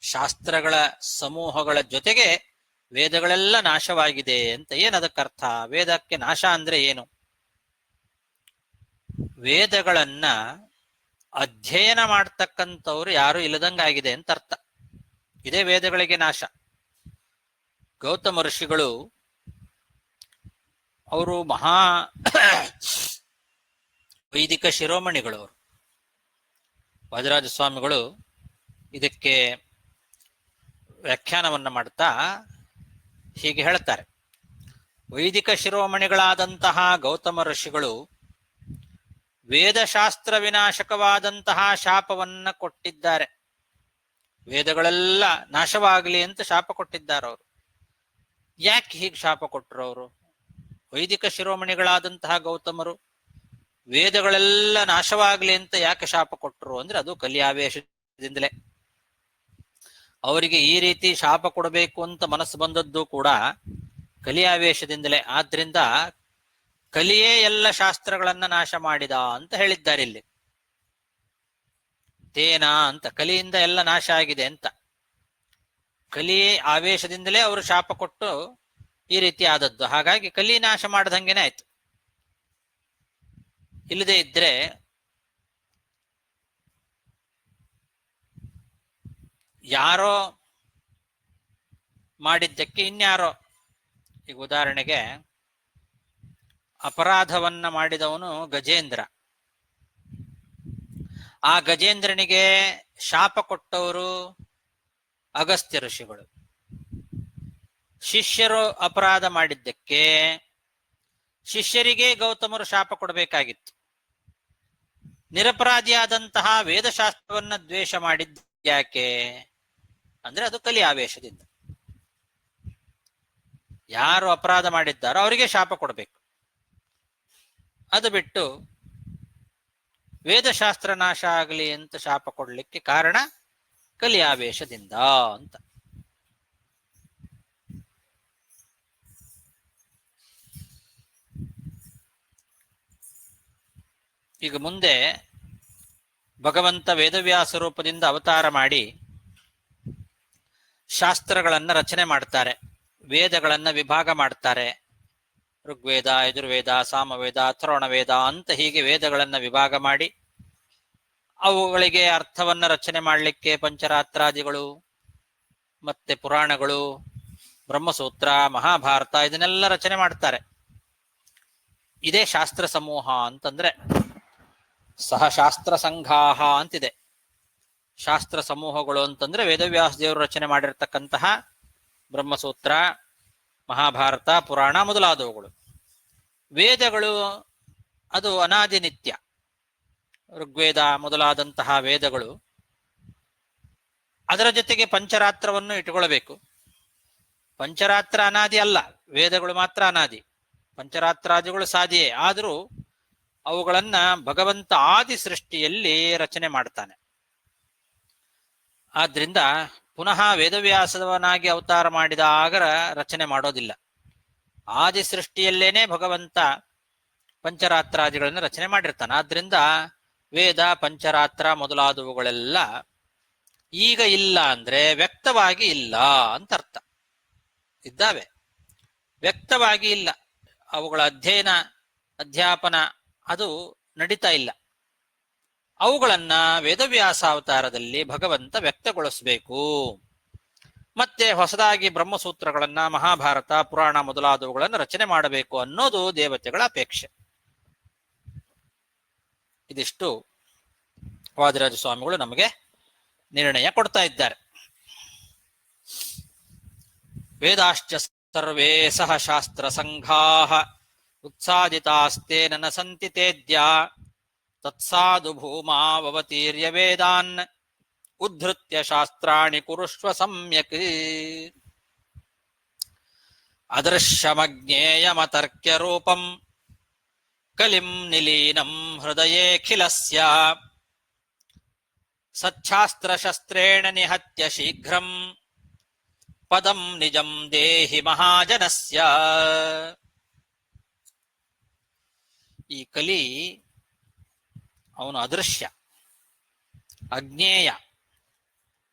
ಶಾಸ್ತ್ರಗಳ ಸಮೂಹಗಳ ಜೊತೆಗೆ ವೇದಗಳೆಲ್ಲ ನಾಶವಾಗಿದೆ ಅಂತ. ಏನದಕ್ಕರ್ಥ? ವೇದಕ್ಕೆ ನಾಶ ಅಂದ್ರೆ ಏನು? ವೇದಗಳನ್ನ ಅಧ್ಯಯನ ಮಾಡ್ತಕ್ಕಂಥವ್ರು ಯಾರು ಇಲ್ಲದಂಗಾಗಿದೆ ಅಂತ ಅರ್ಥ. ಇದೇ ವೇದಗಳಿಗೆ ನಾಶ. ಗೌತಮ ಋಷಿಗಳು ಅವರು ಮಹಾ ವೈದಿಕ ಶಿರೋಮಣಿಗಳು. ಅವರು ವಾದಿರಾಜ ಸ್ವಾಮಿಗಳು ಇದಕ್ಕೆ ವ್ಯಾಖ್ಯಾನವನ್ನ ಮಾಡ್ತಾ ಹೀಗೆ ಹೇಳ್ತಾರೆ. ವೈದಿಕ ಶಿರೋಮಣಿಗಳಾದಂತಹ ಗೌತಮ ಋಷಿಗಳು ವೇದಶಾಸ್ತ್ರ ವಿನಾಶಕವಾದಂತಹ ಶಾಪವನ್ನ ಕೊಟ್ಟಿದ್ದಾರೆ. ವೇದಗಳೆಲ್ಲ ನಾಶವಾಗಲಿ ಅಂತ ಶಾಪ ಕೊಟ್ಟಿದ್ದಾರೆ ಅವರು. ಯಾಕೆ ಹೀಗೆ ಶಾಪ ಕೊಟ್ಟರು ಅವರು? ವೈದಿಕ ಶಿರೋಮಣಿಗಳಾದಂತಹ ಗೌತಮರು ವೇದಗಳೆಲ್ಲ ನಾಶವಾಗಲಿ ಅಂತ ಯಾಕೆ ಶಾಪ ಕೊಟ್ಟರು ಅಂದ್ರೆ ಅದು ಕಲಿಯಾವೇಶದಿಂದಲೇ. ಅವರಿಗೆ ಈ ರೀತಿ ಶಾಪ ಕೊಡಬೇಕು ಅಂತ ಮನಸ್ಸು ಬಂದದ್ದು ಕೂಡ ಕಲಿಯಾವೇಶದಿಂದಲೇ. ಆದ್ರಿಂದ ಕಲಿಯೇ ಎಲ್ಲ ಶಾಸ್ತ್ರಗಳನ್ನ ನಾಶ ಮಾಡಿದ ಅಂತ ಹೇಳಿದ್ದಾರೆ ಇಲ್ಲಿ. ತೇನ ಅಂತ, ಕಲಿಯಿಂದ ಎಲ್ಲ ನಾಶ ಆಗಿದೆ ಅಂತ. ಕಲಿಯೇ ಆವೇಶದಿಂದಲೇ ಅವರು ಶಾಪ ಕೊಟ್ಟು ಈ ರೀತಿ ಆದದ್ದು. ಹಾಗಾಗಿ ಕಲಿ ನಾಶ ಮಾಡದಂಗೆನೆ ಆಯ್ತು. ಇಲ್ಲದೆ ಇದ್ರೆ ಯಾರೋ ಮಾಡಿದ್ದಕ್ಕೆ ಇನ್ಯಾರೋ, ಈಗ ಉದಾಹರಣೆಗೆ ಅಪರಾಧವನ್ನ ಮಾಡಿದವನು ಗಜೇಂದ್ರ. ಆ ಗಜೇಂದ್ರನಿಗೆ ಶಾಪ ಕೊಟ್ಟವರು ಅಗಸ್ತ್ಯ ಋಷಿಗಳು. ಶಿಷ್ಯರು ಅಪರಾಧ ಮಾಡಿದ್ದಕ್ಕೆ ಶಿಷ್ಯರಿಗೆ ಗೌತಮರು ಶಾಪ ಕೊಡಬೇಕಾಗಿತ್ತು. ನಿರಪರಾಧಿಯಾದಂತಹ ವೇದಶಾಸ್ತ್ರವನ್ನ ದ್ವೇಷ ಮಾಡಿದ್ದ ಯಾಕೆ ಅಂದ್ರೆ ಅದು ಕಲಿ ಆವೇಶದಿಂದ. ಯಾರು ಅಪರಾಧ ಮಾಡಿದ್ದಾರೋ ಅವರಿಗೆ ಶಾಪ ಕೊಡಬೇಕು. ಅದು ಬಿಟ್ಟು ವೇದಶಾಸ್ತ್ರ ನಾಶ ಆಗಲಿ ಅಂತ ಶಾಪ ಕೊಡ್ಲಿಕ್ಕೆ ಕಾರಣ ಕಲಿ ಆವೇಶದಿಂದ ಅಂತ. ಈಗ ಮುಂದೆ ಭಗವಂತ ವೇದವ್ಯಾಸ ರೂಪದಿಂದ ಅವತಾರ ಮಾಡಿ ಶಾಸ್ತ್ರಗಳನ್ನ ರಚನೆ ಮಾಡ್ತಾರೆ, ವೇದಗಳನ್ನ ವಿಭಾಗ ಮಾಡ್ತಾರೆ. ಋಗ್ವೇದ, ಯಜುರ್ವೇದ, ಸಾಮವೇದ, ಅಥರ್ವಣವೇದ ಅಂತ ಹೀಗೆ ವೇದಗಳನ್ನ ವಿಭಾಗ ಮಾಡಿ ಅವುಗಳಿಗೆ ಅರ್ಥವನ್ನ ರಚನೆ ಮಾಡಲಿಕ್ಕೆ ಪಂಚರಾತ್ರಾದಿಗಳು ಮತ್ತೆ ಪುರಾಣಗಳು, ಬ್ರಹ್ಮಸೂತ್ರ, ಮಹಾಭಾರತ ಇದನ್ನೆಲ್ಲ ರಚನೆ ಮಾಡ್ತಾರೆ. ಇದೇ ಶಾಸ್ತ್ರ ಸಮೂಹ ಅಂತಂದ್ರೆ. ಸಹ ಶಾಸ್ತ್ರ ಸಂಘಾಹ ಅಂತಿದೆ. ಶಾಸ್ತ್ರ ಸಮೂಹಗಳು ಅಂತಂದ್ರೆ ವೇದವ್ಯಾಸ ದೇವರು ರಚನೆ ಮಾಡಿರ್ತಕ್ಕಂತಹ ಬ್ರಹ್ಮಸೂತ್ರ, ಮಹಾಭಾರತ, ಪುರಾಣ ಮೊದಲಾದವುಗಳು. ವೇದಗಳು ಅದು ಅನಾದಿ ನಿತ್ಯ. ಋಗ್ವೇದ ಮೊದಲಾದಂತಹ ವೇದಗಳು, ಅದರ ಜೊತೆಗೆ ಪಂಚರಾತ್ರವನ್ನು ಇಟ್ಟುಕೊಳ್ಳಬೇಕು. ಪಂಚರಾತ್ರ ಅನಾದಿ ಅಲ್ಲ, ವೇದಗಳು ಮಾತ್ರ ಅನಾದಿ. ಪಂಚರಾತ್ರಾದಿಗಳು ಸಾಧಿಯೇ, ಆದರೂ ಅವುಗಳನ್ನ ಭಗವಂತ ಆದಿ ಸೃಷ್ಟಿಯಲ್ಲಿ ರಚನೆ ಮಾಡ್ತಾನೆ. ಆದ್ರಿಂದ ಪುನಃ ವೇದವ್ಯಾಸವನಾಗಿ ಅವತಾರ ಮಾಡಿದಾಗ ರಚನೆ ಮಾಡೋದಿಲ್ಲ. ಆದಿ ಸೃಷ್ಟಿಯಲ್ಲೇನೆ ಭಗವಂತ ಪಂಚರಾತ್ರಾದಿಗಳನ್ನು ರಚನೆ ಮಾಡಿರ್ತಾನೆ. ಆದ್ರಿಂದ ವೇದ, ಪಂಚರಾತ್ರ ಮೊದಲಾದವುಗಳೆಲ್ಲ ಈಗ ಇಲ್ಲ ಅಂದ್ರೆ ವ್ಯಕ್ತವಾಗಿ ಇಲ್ಲ ಅಂತ ಅರ್ಥ. ಇದ್ದಾವೆ, ವ್ಯಕ್ತವಾಗಿ ಇಲ್ಲ. ಅವುಗಳ ಅಧ್ಯಯನ, ಅಧ್ಯಾಪನ ಅದು ನಡೀತಾ ಇಲ್ಲ. ಅವುಗಳನ್ನ ವೇದವ್ಯಾಸ ಅವತಾರದಲ್ಲಿ ಭಗವಂತ ವ್ಯಕ್ತಗೊಳಿಸಬೇಕು. ಮತ್ತೆ ಹೊಸದಾಗಿ ಬ್ರಹ್ಮಸೂತ್ರಗಳನ್ನ, ಮಹಾಭಾರತ, ಪುರಾಣ ಮೊದಲಾದವುಗಳನ್ನು ರಚನೆ ಮಾಡಬೇಕು ಅನ್ನೋದು ದೇವತೆಗಳ ಅಪೇಕ್ಷೆ. ಇದಿಷ್ಟು ವಾದಿರಾಜ ಸ್ವಾಮಿಗಳು ನಮಗೆ ನಿರ್ಣಯ ಕೊಡ್ತಾ ಇದ್ದಾರೆ. ವೇದಾಶ್ಚ ಸರ್ವೇ ಸಹ ಶಾಸ್ತ್ರ ಸಂಘಾಃ ಉತ್ಸಾದಿತಾಸ್ತೇನ ನ ಸಂತಿ ತೇದ್ಯ ತತ್ಸಾಧು ಭೂಮಾವತೀರ್ಯ ವೇದಾನ್ ಉದ್ಧೃತ್ಯ ಶಾಸ್ತ್ರಾಣಿ ಕುರುಷ್ವ ಸಮ್ಯಕ್. ಅದೃಶ್ಯಮಜ್ಞೇಯಮತರ್ಕ್ಯ ರೂಪಂ ಕಲಿಂ ನಿಲೀನಂ ಹೃದಯೇಖಿಲಸ್ಯ ಸಚ್ಛಾಸ್ತ್ರ ಶಸ್ತ್ರೇಣ ನಿಹತ್ಯ ಶೀಘ್ರಂ ಪದಂ ನಿಜಂ ದೇಹಿ ಮಹಾಜನಸ್ಯ. ಈ ಕಲಿ ಅವನು ಅದೃಶ್ಯ, ಅಜ್ಞೇಯ,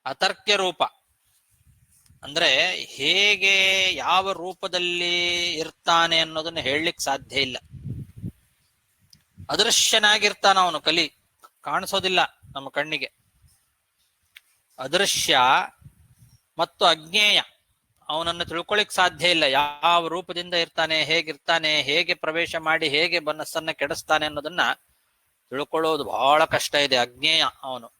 ಅತರ್ಕ್ಯ ರೂಪ. ಅಂದ್ರೆ ಹೇಗೆ ಯಾವ ರೂಪದಲ್ಲಿ ಇರ್ತಾನೆ ಅನ್ನೋದನ್ನ ಹೇಳಲಿಕ್ಕೆ ಸಾಧ್ಯ ಇಲ್ಲ. ಅದೃಶ್ಯನಾಗಿರ್ತಾನ ಅವನು. ಕಲಿ ಕಾಣಿಸೋದಿಲ್ಲ ನಮ್ಮ ಕಣ್ಣಿಗೆ. ಅದೃಶ್ಯ ಮತ್ತು ಅಜ್ಞೇಯ, ಅವನನ್ನು ತಿಳ್ಕೊಳ್ಳಿಕ್ ಸಾಧ್ಯ ಇಲ್ಲ. ಯಾವ ರೂಪದಿಂದ ಇರ್ತಾನೆ, ಹೇಗಿರ್ತಾನೆ, ಹೇಗೆ ಪ್ರವೇಶ ಮಾಡಿ ಹೇಗೆ ಮನಸ್ಸನ್ನ ಕೆಡಿಸ್ತಾನೆ ಅನ್ನೋದನ್ನ ತಿಳ್ಕೊಳ್ಳೋದು ಬಹಳ ಕಷ್ಟ ಇದೆ. ಅಜ್ಞೇಯ ಅವನು.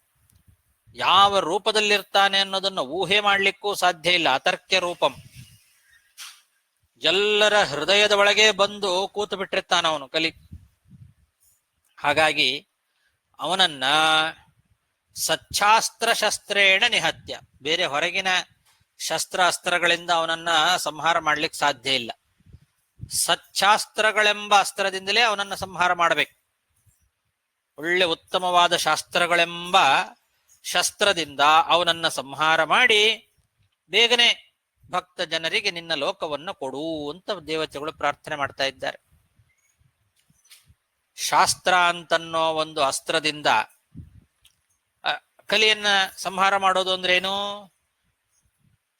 ಯಾವ ರೂಪದಲ್ಲಿರ್ತಾನೆ ಅನ್ನೋದನ್ನ ಊಹೆ ಮಾಡ್ಲಿಕ್ಕೂ ಸಾಧ್ಯ ಇಲ್ಲ. ಅತರ್ಕ್ಯ ರೂಪಂ, ಎಲ್ಲರ ಹೃದಯದ ಒಳಗೆ ಬಂದು ಕೂತು ಬಿಟ್ಟಿರ್ತಾನ ಅವನು ಕಲಿ. ಹಾಗಾಗಿ ಅವನನ್ನ ಸಚ್ಛಾಸ್ತ್ರ ಶಸ್ತ್ರೇಣ ನಿಹತ್ಯ, ಬೇರೆ ಹೊರಗಿನ ಶಸ್ತ್ರ ಅಸ್ತ್ರಗಳಿಂದ ಅವನನ್ನ ಸಂಹಾರ ಮಾಡ್ಲಿಕ್ಕೆ ಸಾಧ್ಯ ಇಲ್ಲ. ಸಚ್ಛಾಸ್ತ್ರಗಳೆಂಬ ಅಸ್ತ್ರದಿಂದಲೇ ಅವನನ್ನ ಸಂಹಾರ ಮಾಡಬೇಕು. ಒಳ್ಳೆ ಉತ್ತಮವಾದ ಶಾಸ್ತ್ರಗಳೆಂಬ ಶಸ್ತ್ರದಿಂದ ಅವನನ್ನ ಸಂಹಾರ ಮಾಡಿ ಬೇಗನೆ ಭಕ್ತ ಜನರಿಗೆ ನಿನ್ನ ಲೋಕವನ್ನು ಕೊಡು ಅಂತ ದೇವತೆಗಳು ಪ್ರಾರ್ಥನೆ ಮಾಡ್ತಾ ಇದ್ದಾರೆ. ಶಾಸ್ತ್ರ ಅಂತನ್ನೋ ಒಂದು ಅಸ್ತ್ರದಿಂದ ಕಲಿಯನ್ನ ಸಂಹಾರ ಮಾಡೋದು ಅಂದ್ರೇನು?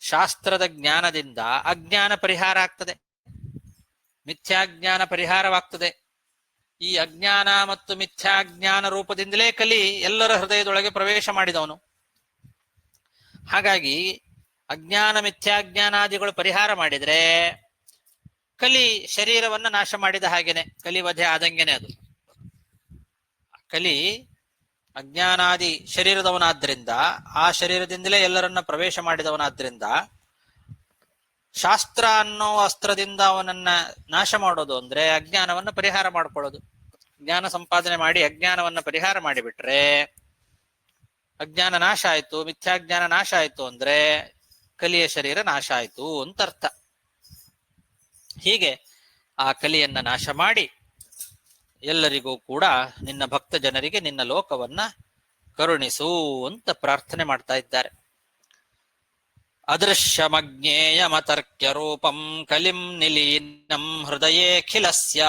ಶಾಸ್ತ್ರದ ಜ್ಞಾನದಿಂದ ಅಜ್ಞಾನ ಪರಿಹಾರ ಆಗ್ತದೆ, ಮಿಥ್ಯಾಜ್ಞಾನ ಪರಿಹಾರವಾಗ್ತದೆ. ಈ ಅಜ್ಞಾನ ಮತ್ತು ಮಿಥ್ಯಾಜ್ಞಾನ ರೂಪದಿಂದಲೇ ಕಲಿ ಎಲ್ಲರ ಹೃದಯದೊಳಗೆ ಪ್ರವೇಶ ಮಾಡಿದವನು. ಹಾಗಾಗಿ ಅಜ್ಞಾನ ಮಿಥ್ಯಾಜ್ಞಾನಾದಿಗಳು ಪರಿಹಾರ ಮಾಡಿದ್ರೆ ಕಲಿ ಶರೀರವನ್ನ ನಾಶ ಮಾಡಿದ ಹಾಗೇನೆ, ಕಲಿ ವಧೆ ಆದಂಗೆನೆ. ಅದು ಕಲಿ ಅಜ್ಞಾನಾದಿ ಶರೀರದವನಾದ್ರಿಂದ, ಆ ಶರೀರದಿಂದಲೇ ಎಲ್ಲರನ್ನ ಪ್ರವೇಶ ಮಾಡಿದವನಾದ್ರಿಂದ ಶಾಸ್ತ್ರ ಅನ್ನೋ ಅಸ್ತ್ರದಿಂದ ಅವನನ್ನ ನಾಶ ಮಾಡೋದು ಅಂದ್ರೆ ಅಜ್ಞಾನವನ್ನ ಪರಿಹಾರ ಮಾಡ್ಕೊಳ್ಳೋದು. ಜ್ಞಾನ ಸಂಪಾದನೆ ಮಾಡಿ ಅಜ್ಞಾನವನ್ನ ಪರಿಹಾರ ಮಾಡಿಬಿಟ್ರೆ ಅಜ್ಞಾನ ನಾಶ ಆಯ್ತು, ಮಿಥ್ಯಾಜ್ಞಾನ ನಾಶ ಆಯ್ತು ಅಂದ್ರೆ ಕಲಿಯ ಶರೀರ ನಾಶ ಆಯ್ತು ಅಂತ ಅರ್ಥ. ಹೀಗೆ ಆ ಕಲಿಯನ್ನ ನಾಶ ಮಾಡಿ ಎಲ್ಲರಿಗೂ ಕೂಡ ನಿನ್ನ ಭಕ್ತ ಜನರಿಗೆ ನಿನ್ನ ಲೋಕವನ್ನ ಕರುಣಿಸು ಅಂತ ಪ್ರಾರ್ಥನೆ ಮಾಡ್ತಾ ಇದ್ದಾರೆ. ಅದೃಶ್ಯಮಜ್ಞೇಯಮತರ್ಕ್ಯ ರೂಪಂ ಕಲಿಂ ನಿಲೀನಂ ಹೃದಯೇಖಿಲಸ್ಯ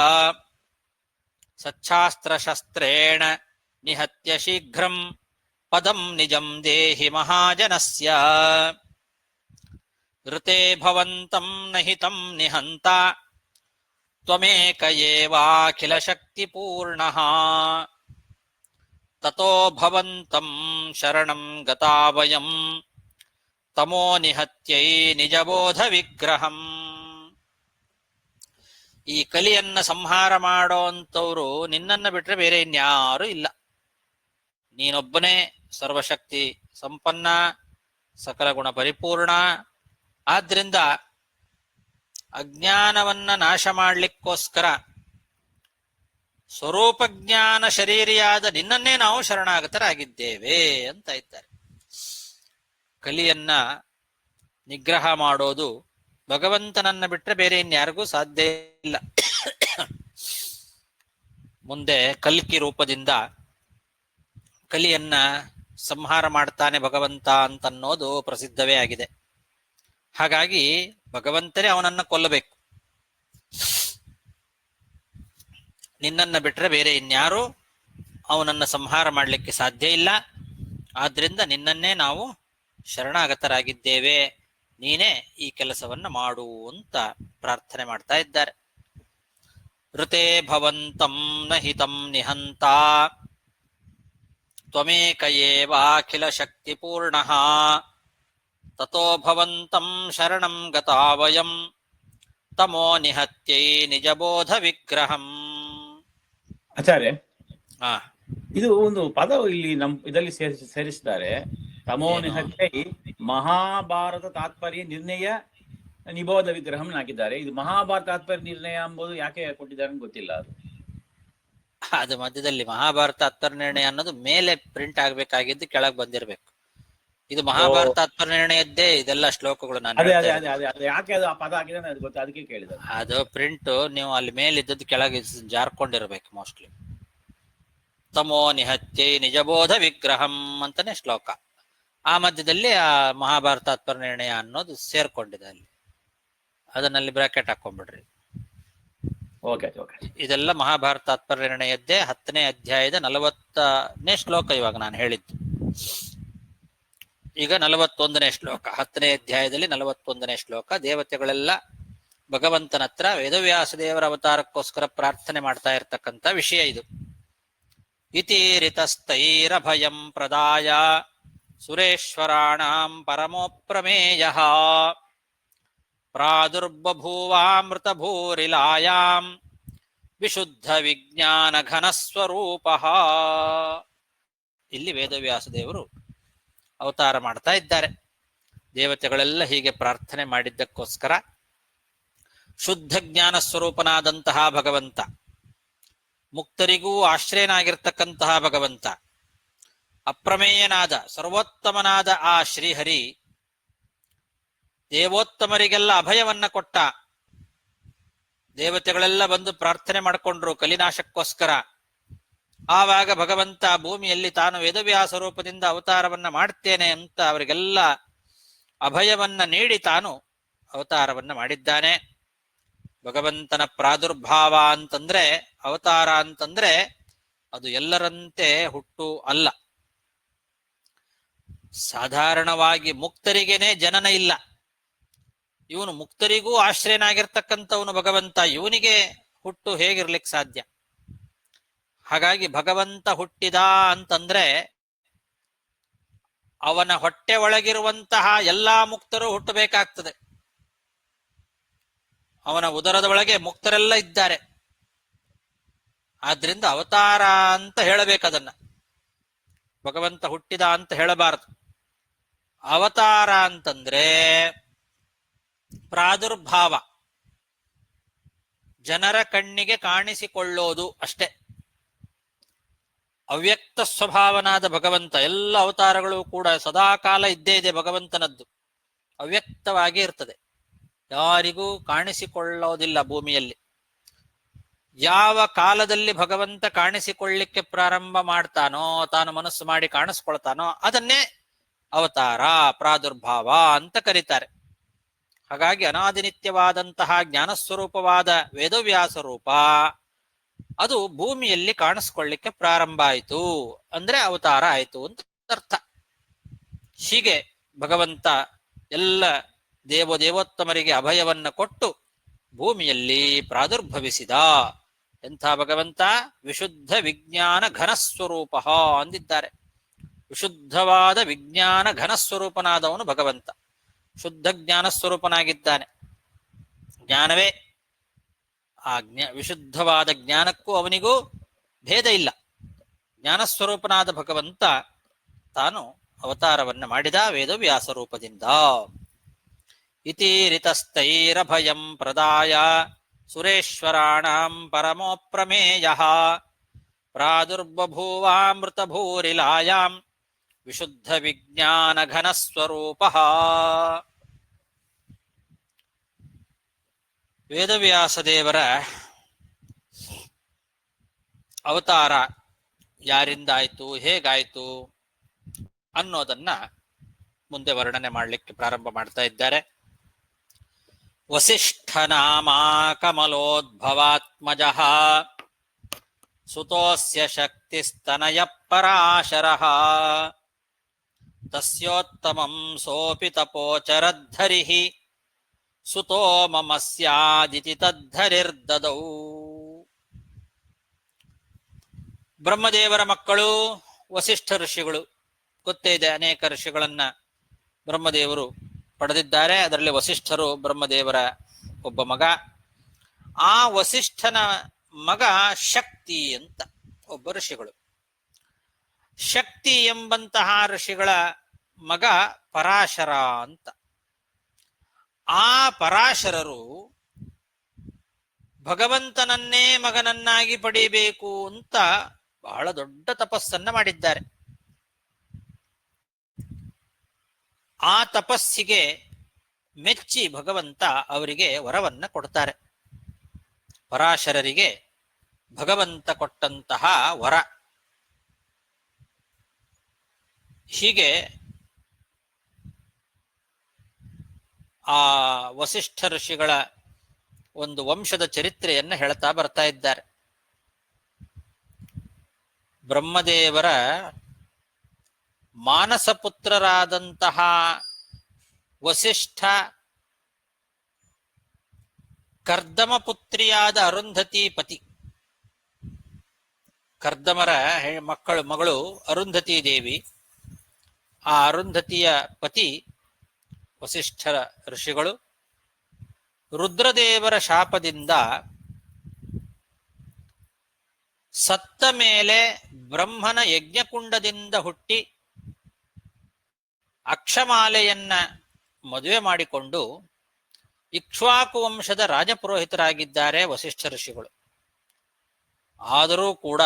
ಸಚ್ಛಾಸ್ತ್ರ ಶಸ್ತ್ರೇಣ ನಿಹತ್ಯ ಶೀಘ್ರಂ ಪದಂ ನಿಜಂ ದೇಹಿ ಮಹಾಜನಸ್ಯ ಋತೆ ಭವಂತಂ ನಹಿತಂ ನಿಹಂತ ತ್ವಮೇಕ ಏವಾಖಿಲ ಶಕ್ತಿ ಪೂರ್ಣಃ ತತೋ ಭವಂತಂ ಶರಣಂ ಗತಾ ವಯಂ ತಮೋ ನಿಹತ್ಯೈ ನಿಜಬೋಧ ವಿಗ್ರಹಂ. ಈ ಕಲಿಯನ್ನ ಸಂಹಾರ ಮಾಡೋಂಥವ್ರು ನಿನ್ನನ್ನು ಬಿಟ್ರೆ ಬೇರೆ ಇನ್ಯಾರು ಇಲ್ಲ. ನೀನೊಬ್ಬನೇ ಸರ್ವಶಕ್ತಿ ಸಂಪನ್ನ, ಸಕಲ ಗುಣ ಪರಿಪೂರ್ಣ. ಆದ್ರಿಂದ ಅಜ್ಞಾನವನ್ನ ನಾಶ ಮಾಡ್ಲಿಕ್ಕೋಸ್ಕರ ಸ್ವರೂಪ ಜ್ಞಾನ ಶರೀರಿಯಾದ ನಿನ್ನನ್ನೇ ನಾವು ಶರಣಾಗತರಾಗಿದ್ದೇವೆ ಅಂತ ಇದ್ದಾರೆ. ಕಲಿಯನ್ನ ನಿಗ್ರಹ ಮಾಡೋದು ಭಗವಂತನನ್ನ ಬಿಟ್ರೆ ಬೇರೆ ಇನ್ಯಾರಿಗೂ ಸಾಧ್ಯ ಇಲ್ಲ. ಮುಂದೆ ಕಲ್ಕಿ ರೂಪದಿಂದ ಕಲಿಯನ್ನ ಸಂಹಾರ ಮಾಡ್ತಾನೆ ಭಗವಂತ ಅಂತನ್ನೋದು ಪ್ರಸಿದ್ಧವೇ ಆಗಿದೆ. ಹಾಗಾಗಿ ಭಗವಂತನೇ ಅವನನ್ನ ಕೊಲ್ಲಬೇಕು. ನಿನ್ನನ್ನ ಬಿಟ್ರೆ ಬೇರೆ ಇನ್ಯಾರು ಅವನನ್ನ ಸಂಹಾರ ಮಾಡಲಿಕ್ಕೆ ಸಾಧ್ಯ ಇಲ್ಲ. ಆದ್ರಿಂದ ನಿನ್ನನ್ನೇ ನಾವು ಶರಣಾಗತರಾಗಿದ್ದೇವೆ, ನೀನೇ ಈ ಕೆಲಸವನ್ನ ಮಾಡು ಅಂತ ಪ್ರಾರ್ಥನೆ ಮಾಡ್ತಾ ಇದ್ದಾರೆ. ಋತೆ ಭವಂತಂ ನಹಿತಂ ನಿಹಂತ ತ್ವಮೇಕ ಏವಾಖಿಲ ಶಕ್ತಿ ಪೂರ್ಣಃ ತತೋ ಭವಂತಂ ಶರಣಂ ಗತಾ ವಯಂ ತಮೋ ನಿಹತ್ಯೈ ನಿಜಬೋಧ ವಿಗ್ರಹಂ. ಆಚಾರ್ಯ, ಆ ಇದು ಒಂದು ಪದ ಇಲ್ಲಿ ಇದರಲ್ಲಿ ಸೇರಿಸಿದ್ದಾರೆ. ತಮೋ ನಿಹತ್ಯೈ ಮಹಾಭಾರತ ತಾತ್ಪರ್ಯ ನಿರ್ಣಯ ನಿಬೋಧ ವಿಗ್ರಹಂ ಹಾಕಿದ್ದಾರೆ. ಇದು ಮಹಾಭಾರತ ತಾತ್ಪರ್ಯ ನಿರ್ಣಯ ಎಂಬುದು ಯಾಕೆ ಕೊಟ್ಟಿದ್ದಾರೆ ಅಂತ ಗೊತ್ತಿಲ್ಲ. ಅದು ಮಧ್ಯದಲ್ಲಿ ಮಹಾಭಾರತ ತಾತ್ಪರ್ಯ ಅನ್ನೋದು ಮೇಲೆ ಪ್ರಿಂಟ್ ಆಗ್ಬೇಕಾಗಿದ್ದು ಕೆಳಗೆ ಬಂದಿರ್ಬೇಕು. ಇದು ಮಹಾಭಾರತ ತಾತ್ಪರ್ಯದ್ದೇ ಇದೆಲ್ಲ ಶ್ಲೋಕಗಳು. ನಾನು ಯಾಕೆ ಅದು ಆ ಪದ ಹಾಕಿದ್ರೆ ಅದು ಗೊತ್ತ, ಅದಕ್ಕೆ ಕೇಳಿದೆ. ಅದು ಪ್ರಿಂಟ್ ನೀವು ಅಲ್ಲಿ ಮೇಲಿದ್ದದ್ದು ಕೆಳಗೆ ಜಾರ್ಕೊಂಡಿರ್ಬೇಕು ಮೋಸ್ಟ್ಲಿ. ತಮೋ ನಿಹತ್ಯೈ ನಿಜಬೋಧ ವಿಗ್ರಹಂ ಅಂತಾನೆ ಶ್ಲೋಕ. ಆ ಮಧ್ಯದಲ್ಲಿ ಆ ಮಹಾಭಾರತ ತಾತ್ಪರ್ಯ ಅನ್ನೋದು ಸೇರ್ಕೊಂಡಿದೆ ಅಲ್ಲಿ. ಅದನ್ನಲ್ಲಿ ಬ್ರಾಕೆಟ್ ಹಾಕೊಂಡ್ಬಿಡ್ರಿ. ಇದೆಲ್ಲ ಮಹಾಭಾರತ ತಾತ್ಪರ್ಯದ್ದೇ 10ನೇ ಅಧ್ಯಾಯದ 40ನೇ ಶ್ಲೋಕ ಇವಾಗ ನಾನು ಹೇಳಿದ್ದು. ಈಗ 41ನೇ ಶ್ಲೋಕ, 10ನೇ ಅಧ್ಯಾಯದಲ್ಲಿ 41ನೇ ಶ್ಲೋಕ. ದೇವತೆಗಳೆಲ್ಲ ಭಗವಂತನ ಹತ್ರ ವೇದವ್ಯಾಸ ದೇವರ ಅವತಾರಕ್ಕೋಸ್ಕರ ಪ್ರಾರ್ಥನೆ ಮಾಡ್ತಾ ಇರ್ತಕ್ಕಂಥ ವಿಷಯ ಇದು. ಇತಿರಿತಸ್ಥೈರಭಯಂ ಪ್ರದಾಯ ಸುರೇಶ್ವರಾಣಾಂ ಪರಮೋಪ್ರಮೇಯಃ ಪ್ರಾದುರ್ಬಭೂವಾಮೃತ ಭೂರಿಲಾಯಾಂ ವಿಶುದ್ಧ ವಿಜ್ಞಾನ ಘನಸ್ವರೂಪಃ. ಇಲ್ಲಿ ವೇದವ್ಯಾಸ ದೇವರು ಅವತಾರ ಮಾಡ್ತಾ ಇದ್ದಾರೆ. ದೇವತೆಗಳೆಲ್ಲ ಹೀಗೆ ಪ್ರಾರ್ಥನೆ ಮಾಡಿದ್ದಕ್ಕೋಸ್ಕರ ಶುದ್ಧ ಜ್ಞಾನ ಸ್ವರೂಪನಾದಂತಹ ಭಗವಂತ, ಮುಕ್ತರಿಗೂ ಆಶ್ರಯನಾಗಿರ್ತಕ್ಕಂತಹ ಭಗವಂತ, ಅಪ್ರಮೇಯನಾದ ಸರ್ವೋತ್ತಮನಾದ ಆ ಶ್ರೀಹರಿ ದೇವೋತ್ತಮರಿಗೆಲ್ಲ ಅಭಯವನ್ನ ಕೊಟ್ಟ. ದೇವತೆಗಳೆಲ್ಲ ಬಂದು ಪ್ರಾರ್ಥನೆ ಮಾಡಿಕೊಂಡ್ರು ಕಲಿನಾಶಕ್ಕೋಸ್ಕರ. ಆವಾಗ ಭಗವಂತ ಭೂಮಿಯಲ್ಲಿ ತಾನು ವೇದವ್ಯಾಸ ರೂಪದಿಂದ ಅವತಾರವನ್ನ ಮಾಡ್ತೇನೆ ಅಂತ ಅವರಿಗೆಲ್ಲ ಅಭಯವನ್ನ ನೀಡಿ ತಾನು ಅವತಾರವನ್ನ ಮಾಡಿದ್ದಾನೆ. ಭಗವಂತನ ಪ್ರಾದುರ್ಭಾವ ಅಂತಂದ್ರೆ, ಅವತಾರ ಅಂತಂದ್ರೆ ಅದು ಎಲ್ಲರಂತೆ ಹುಟ್ಟು ಅಲ್ಲ. ಸಾಧಾರಣವಾಗಿ ಮುಕ್ತರಿಗೇನೆ ಜನನ ಇಲ್ಲ. ಇವನು ಮುಕ್ತರಿಗೂ ಆಶ್ರಯನಾಗಿರ್ತಕ್ಕಂಥವನು ಭಗವಂತ, ಇವನಿಗೆ ಹುಟ್ಟು ಹೇಗಿರ್ಲಿಕ್ಕೆ ಸಾಧ್ಯ? ಹಾಗಾಗಿ ಭಗವಂತ ಹುಟ್ಟಿದ ಅಂತಂದ್ರೆ ಅವನ ಹೊಟ್ಟೆ ಒಳಗಿರುವಂತಹ ಎಲ್ಲಾ ಮುಕ್ತರು ಹುಟ್ಟಬೇಕಾಗ್ತದೆ. ಅವನ ಉದರದ ಒಳಗೆ ಮುಕ್ತರೆಲ್ಲ ಇದ್ದಾರೆ. ಆದ್ರಿಂದ ಅವತಾರ ಅಂತ ಹೇಳಬೇಕದನ್ನ, ಭಗವಂತ ಹುಟ್ಟಿದ ಅಂತ ಹೇಳಬಾರದು. ಅವತಾರ ಅಂತಂದ್ರೆ ಪ್ರಾದುರ್ಭಾವ, ಜನರ ಕಣ್ಣಿಗೆ ಕಾಣಿಸಿಕೊಳ್ಳೋದು ಅಷ್ಟೇ. ಅವ್ಯಕ್ತ ಸ್ವಭಾವನಾದ ಭಗವಂತ. ಎಲ್ಲ ಅವತಾರಗಳು ಕೂಡ ಸದಾಕಾಲ ಇದ್ದೇ ಇದೆ ಭಗವಂತನದ್ದು, ಅವ್ಯಕ್ತವಾಗಿ ಇರ್ತದೆ, ಯಾರಿಗೂ ಕಾಣಿಸಿಕೊಳ್ಳೋದಿಲ್ಲ ಭೂಮಿಯಲ್ಲಿ. ಯಾವ ಕಾಲದಲ್ಲಿ ಭಗವಂತ ಕಾಣಿಸಿಕೊಳ್ಳಿಕ್ಕೆ ಪ್ರಾರಂಭ ಮಾಡ್ತಾನೋ, ತಾನು ಮನಸ್ಸು ಮಾಡಿ ಕಾಣಿಸ್ಕೊಳ್ತಾನೋ ಅದನ್ನೇ ಅವತಾರ, ಪ್ರಾದುರ್ಭಾವ ಅಂತ ಕರೀತಾರೆ. ಹಾಗಾಗಿ ಅನಾದಿನಿತ್ಯವಾದಂತಹ ಜ್ಞಾನಸ್ವರೂಪವಾದ ವೇದವ್ಯಾಸ ರೂಪ ಅದು ಭೂಮಿಯಲ್ಲಿ ಕಾಣಿಸ್ಕೊಳ್ಳಿಕ್ಕೆ ಪ್ರಾರಂಭ ಆಯಿತು ಅಂದ್ರೆ ಅವತಾರ ಆಯಿತು ಅಂತ ಅರ್ಥ. ಹೀಗೆ ಭಗವಂತ ಎಲ್ಲ ದೇವೋತ್ತಮರಿಗೆ ಅಭಯವನ್ನ ಕೊಟ್ಟು ಭೂಮಿಯಲ್ಲಿ ಪ್ರಾದುರ್ಭವಿಸಿದ. ಎಂಥ ಭಗವಂತ? ವಿಶುದ್ಧ ವಿಜ್ಞಾನ ಘನಸ್ವರೂಪ ಅಂದಿದ್ದಾರೆ. ವಿಶುದ್ಧವಾದ ವಿಜ್ಞಾನ ಘನಸ್ವರೂಪನಾದವನು ಭಗವಂತ, ಶುದ್ಧ ಜ್ಞಾನ ಸ್ವರೂಪನಾಗಿದ್ದಾನೆ. ಜ್ಞಾನವೇ ಆ ವಿಶುದ್ಧವಾದ ಜ್ಞಾನಕ್ಕೂ ಅವನಿಗೂ ಭೇದ ಇಲ್ಲ. ಜ್ಞಾನಸ್ವರೂಪನಾದ ಭಗವಂತ ತಾನು ಅವತಾರವನ್ನ ಮಾಡಿದ ವೇದವ್ಯಾಸ ರೂಪದಿಂದ. ಇತಿ ರಿತಸ್ಥೈರಭಯಂ ಪ್ರದಾಯ ಸುರೇಶ್ವರಾಣಾಂ ಪರಮೋ ಪ್ರಮೇಯಃ ಪ್ರಾದುರ್ಬಭೂವಾಮೃತಭೂರಿಲಾಯಾಂ ವಿಶುದ್ಧ ವಿಜ್ಞಾನ ಘನಸ್ವರೂಪಃ. ವೇದವ್ಯಾಸ ದೇವರ ಅವತಾರ ಯಾರಿಂದ ಆಯ್ತು, ಹೇಗಾಯ್ತು ಅನ್ನೋದನ್ನ ಮುಂದೆ ವರ್ಣನೆ ಮಾಡಲಿಕ್ಕೆ ಪ್ರಾರಂಭ ಮಾಡ್ತಾ ಇದ್ದಾರೆ. ವಸಿಷ್ಠ ನಾಮ ಕಮಲೋದ್ಭವಾತ್ಮಜಃ ಸುತೋಸ್ಯ ಶಕ್ತಿಸ್ತನಯ ಪರಾಶರಃ ತಸ್ಯೋತ್ತಮಂ ಸೋಪಿ ತಪೋಚರದ್ಧರಿಃ ಸುತೋ ಮಮ ಸ್ಯಾದಿತಿ ತದ್ಧರಿರ್ದದೌ. ಬ್ರಹ್ಮದೇವರ ಮಕ್ಕಳು ವಸಿಷ್ಠ ಋಷಿಗಳು. ಗೊತ್ತೇ ಇದೆ, ಅನೇಕ ಋಷಿಗಳನ್ನ ಬ್ರಹ್ಮದೇವರು ಪಡೆದಿದ್ದಾರೆ. ಅದರಲ್ಲಿ ವಸಿಷ್ಠರು ಬ್ರಹ್ಮದೇವರ ಒಬ್ಬ ಮಗ. ಆ ವಸಿಷ್ಠನ ಮಗ ಶಕ್ತಿ ಅಂತ ಒಬ್ಬ ಋಷಿಗಳು. ಶಕ್ತಿ ಎಂಬಂತಹ ಋಷಿಗಳ ಮಗ ಪರಾಶರ ಅಂತ. ಆ ಪರಾಶರರು ಭಗವಂತನನ್ನೇ ಮಗನನ್ನಾಗಿ ಪಡೆಯಬೇಕು ಅಂತ ಬಹಳ ದೊಡ್ಡ ತಪಸ್ಸನ್ನ ಮಾಡಿದ್ದಾರೆ. ಆ ತಪಸ್ಸಿಗೆ ಮೆಚ್ಚಿ ಭಗವಂತ ಅವರಿಗೆ ವರವನ್ನ ಕೊಡ್ತಾರೆ. ಪರಾಶರರಿಗೆ ಭಗವಂತ ಕೊಟ್ಟಂತಹ ವರ. ಹೀಗೆ ಆ ವಸಿಷ್ಠ ಋಷಿಗಳ ಒಂದು ವಂಶದ ಚರಿತ್ರೆಯನ್ನ ಹೇಳ್ತಾ ಬರ್ತಾ ಇದ್ದಾರೆ. ಬ್ರಹ್ಮದೇವರ ಮಾನಸ ಪುತ್ರರಾದಂತಹ ವಸಿಷ್ಠ ಕರ್ದಮ ಪುತ್ರಿಯಾದ ಅರುಂಧತಿ ಪತಿ. ಕರ್ದಮರ ಮಗಳು ಅರುಂಧತಿ ದೇವಿ. ಆ ಅರುಂಧತಿಯ ಪತಿ ವಸಿಷ್ಠರ ಋಷಿಗಳು. ರುದ್ರದೇವರ ಶಾಪದಿಂದ ಸತ್ತ ಮೇಲೆ ಬ್ರಹ್ಮನ ಯಜ್ಞಕುಂಡದಿಂದ ಹುಟ್ಟಿ ಅಕ್ಷಮಾಲೆಯನ್ನ ಮದುವೆ ಮಾಡಿಕೊಂಡು ಇಕ್ಷ್ವಾಕು ವಂಶದ ರಾಜಪುರೋಹಿತರಾಗಿದ್ದಾರೆ ವಸಿಷ್ಠ ಋಷಿಗಳು. ಆದರೂ ಕೂಡ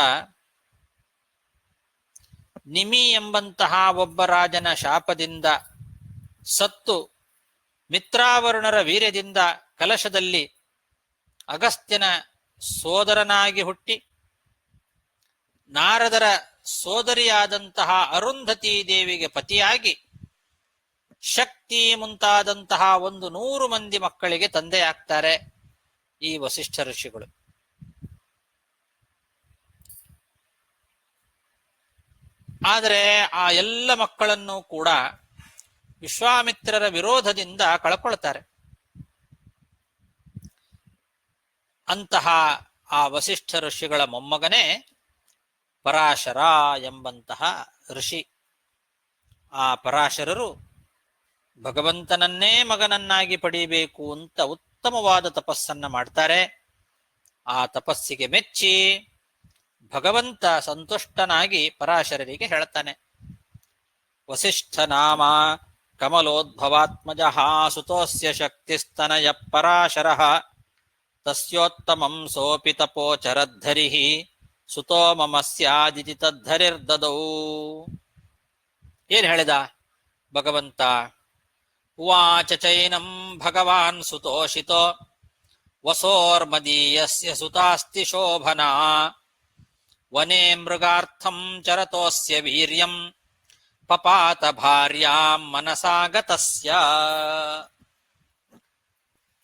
ನಿಮಿ ಎಂಬಂತಹ ಒಬ್ಬ ರಾಜನ ಶಾಪದಿಂದ ಸತ್ತು ಮಿತ್ರಾವರುಣರ ವೀರ್ಯದಿಂದ ಕಲಶದಲ್ಲಿ ಅಗಸ್ತ್ಯನ ಸೋದರನಾಗಿ ಹುಟ್ಟಿ ನಾರದರ ಸೋದರಿಯಾದಂತಹ ಅರುಂಧತಿ ದೇವಿಗೆ ಪತಿಯಾಗಿ ಶಕ್ತಿ ಮುಂತಾದಂತಹ 100 ಮಂದಿ ಮಕ್ಕಳಿಗೆ ತಂದೆಯಾಗ್ತಾರೆ ಈ ವಸಿಷ್ಠ ಋಷಿಗಳು. ಆದರೆ ಆ ಎಲ್ಲ ಮಕ್ಕಳನ್ನು ಕೂಡ ವಿಶ್ವಾಮಿತ್ರರ ವಿರೋಧದಿಂದ ಕಳ್ಕೊಳ್ತಾರೆ. ಅಂತಹ ಆ ವಸಿಷ್ಠ ಋಷಿಗಳ ಮೊಮ್ಮಗನೇ ಪರಾಶರ ಎಂಬಂತಹ ಋಷಿ. ಆ ಪರಾಶರರು ಭಗವಂತನನ್ನೇ ಮಗನನ್ನಾಗಿ ಪಡೆಯಬೇಕು ಅಂತ ಉತ್ತಮವಾದ ತಪಸ್ಸನ್ನ ಮಾಡ್ತಾರೆ. ಆ ತಪಸ್ಸಿಗೆ ಮೆಚ್ಚಿ ಭಗವಂತ ಸಂತುಷ್ಟನಾಗಿ ಪರಾಶರರಿಗೆ ಹೇಳ್ತಾನೆ, ವಸಿಷ್ಠ ನಾಮ ಕಮಲೋದ್ಭವಾತ್ಮಜಃ ಸುತೋಸ್ಯ ಶಕ್ತಿಸ್ತನಯ ಪರಾಶರಃ ತಸ್ಯೋತ್ತಮಂ ಸೋಪಿ ತಪೋಚರದ್ಧರಿಃ ಸುತೋ ಮಮ ಸ್ಯಾದಿತಿ ತದ್ಧರಿರ್ದದೌ. ಏನ್ ಹೇಳಿದ ಭಗವಂತ? ಉವಾಚ ಚೈನಂ ಭಗವಾನ್ ಸುತೋಷಿತೋ ವಸೋರ್ಮದೀಯಸ್ಯ ಸುತಾಸ್ತಿ ಶೋಭನಾ ವನೇ ಮೃಗಾರ್ಥಂ ಚರತೋಸ್ಯ ವೀರ್ಯಂ ಪಪಾತ ಭಾರ್ಯಾಂ ಮನಸಾಗತಸ್ಯ.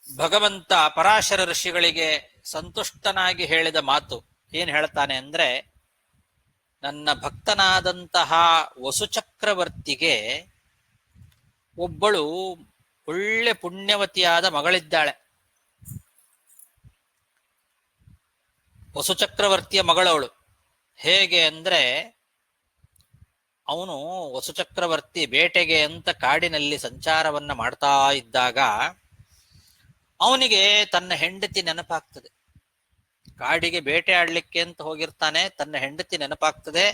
ಭಗವಂತ ಪರಾಶರ ಋಷಿಗಳಿಗೆ ಸಂತುಷ್ಟನಾಗಿ ಹೇಳಿದ ಮಾತು ಏನ್ ಹೇಳ್ತಾನೆ ಅಂದ್ರೆ, ನನ್ನ ಭಕ್ತನಾದಂತಹ ವಸುಚಕ್ರವರ್ತಿಗೆ ಒಬ್ಬಳು ಒಳ್ಳೆ ಪುಣ್ಯವತಿಯಾದ ಮಗಳಿದ್ದಾಳೆ. ವಸುಚಕ್ರವರ್ತಿಯ ಮಗಳವಳು. ಹೇಗೆ ಅಂದ್ರೆ, ಅವನು ವಸುಚಕ್ರವರ್ತಿ ಬೇಟೆಗೆ ಅಂತ ಕಾಡಿನಲ್ಲಿ ಸಂಚಾರವನ್ನ ಮಾಡ್ತಾ ಇದ್ದಾಗ ಅವನಿಗೆ ತನ್ನ ಹೆಂಡತಿ ನೆನಪಾಗ್ತದೆ. ಕಾಡಿಗೆ ಬೇಟೆ ಆಡ್ಲಿಕ್ಕೆ ಅಂತ ಹೋಗಿರ್ತಾನೆ, ತನ್ನ ಹೆಂಡತಿ ನೆನಪಾಗ್ತದೆ.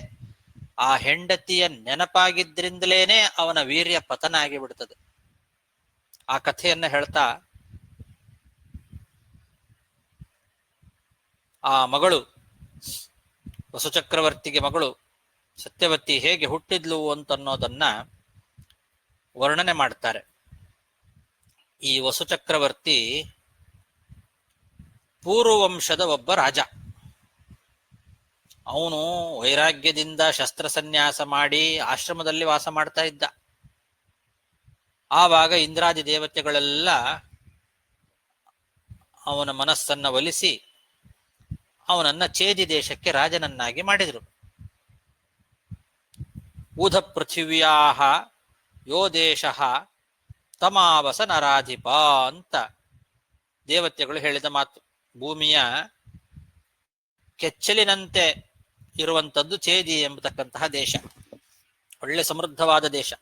ಆ ಹೆಂಡತಿಯ ನೆನಪಾಗಿದ್ರಿಂದಲೇನೆ ಅವನ ವೀರ್ಯ ಪತನ ಆಗಿಬಿಡ್ತದೆ. ಆ ಕಥೆಯನ್ನ ಹೇಳ್ತಾ ಆ ಮಗಳು, ವಸುಚಕ್ರವರ್ತಿಗೆ ಮಗಳು ಸತ್ಯವತಿ ಹೇಗೆ ಹುಟ್ಟಿದ್ಲು ಅಂತನ್ನೋದನ್ನ ವರ್ಣನೆ ಮಾಡ್ತಾರೆ. ಈ ವಸುಚಕ್ರವರ್ತಿ ಪೂರ್ವವಂಶದ ಒಬ್ಬ ರಾಜ. ಅವನು ವೈರಾಗ್ಯದಿಂದ ಶಸ್ತ್ರಸನ್ಯಾಸ ಮಾಡಿ ಆಶ್ರಮದಲ್ಲಿ ವಾಸ ಮಾಡ್ತಾ ಇದ್ದ. ಆವಾಗ ಇಂದ್ರಾದಿ ದೇವತೆಗಳೆಲ್ಲ ಅವನ ಮನಸ್ಸನ್ನ ಒಲಿಸಿ ಅವನನ್ನ ಚೇದಿ ದೇಶಕ್ಕೆ ರಾಜನನ್ನಾಗಿ ಮಾಡಿದರು. ಊಧ ಪೃಥಿವ್ಯಾಹ ಯೋ ದೇಶ ತಮಾವಸ ನರಾಧಿಪ ಅಂತ ದೇವತೆಗಳು ಹೇಳಿದ ಮಾತು. ಭೂಮಿಯ ಕೆಚ್ಚಲಿನಂತೆ ಇರುವಂಥದ್ದು ಚೇದಿ ಎಂಬತಕ್ಕಂತಹ ದೇಶ, ಒಳ್ಳೆ ಸಮೃದ್ಧವಾದ ದೇಶ.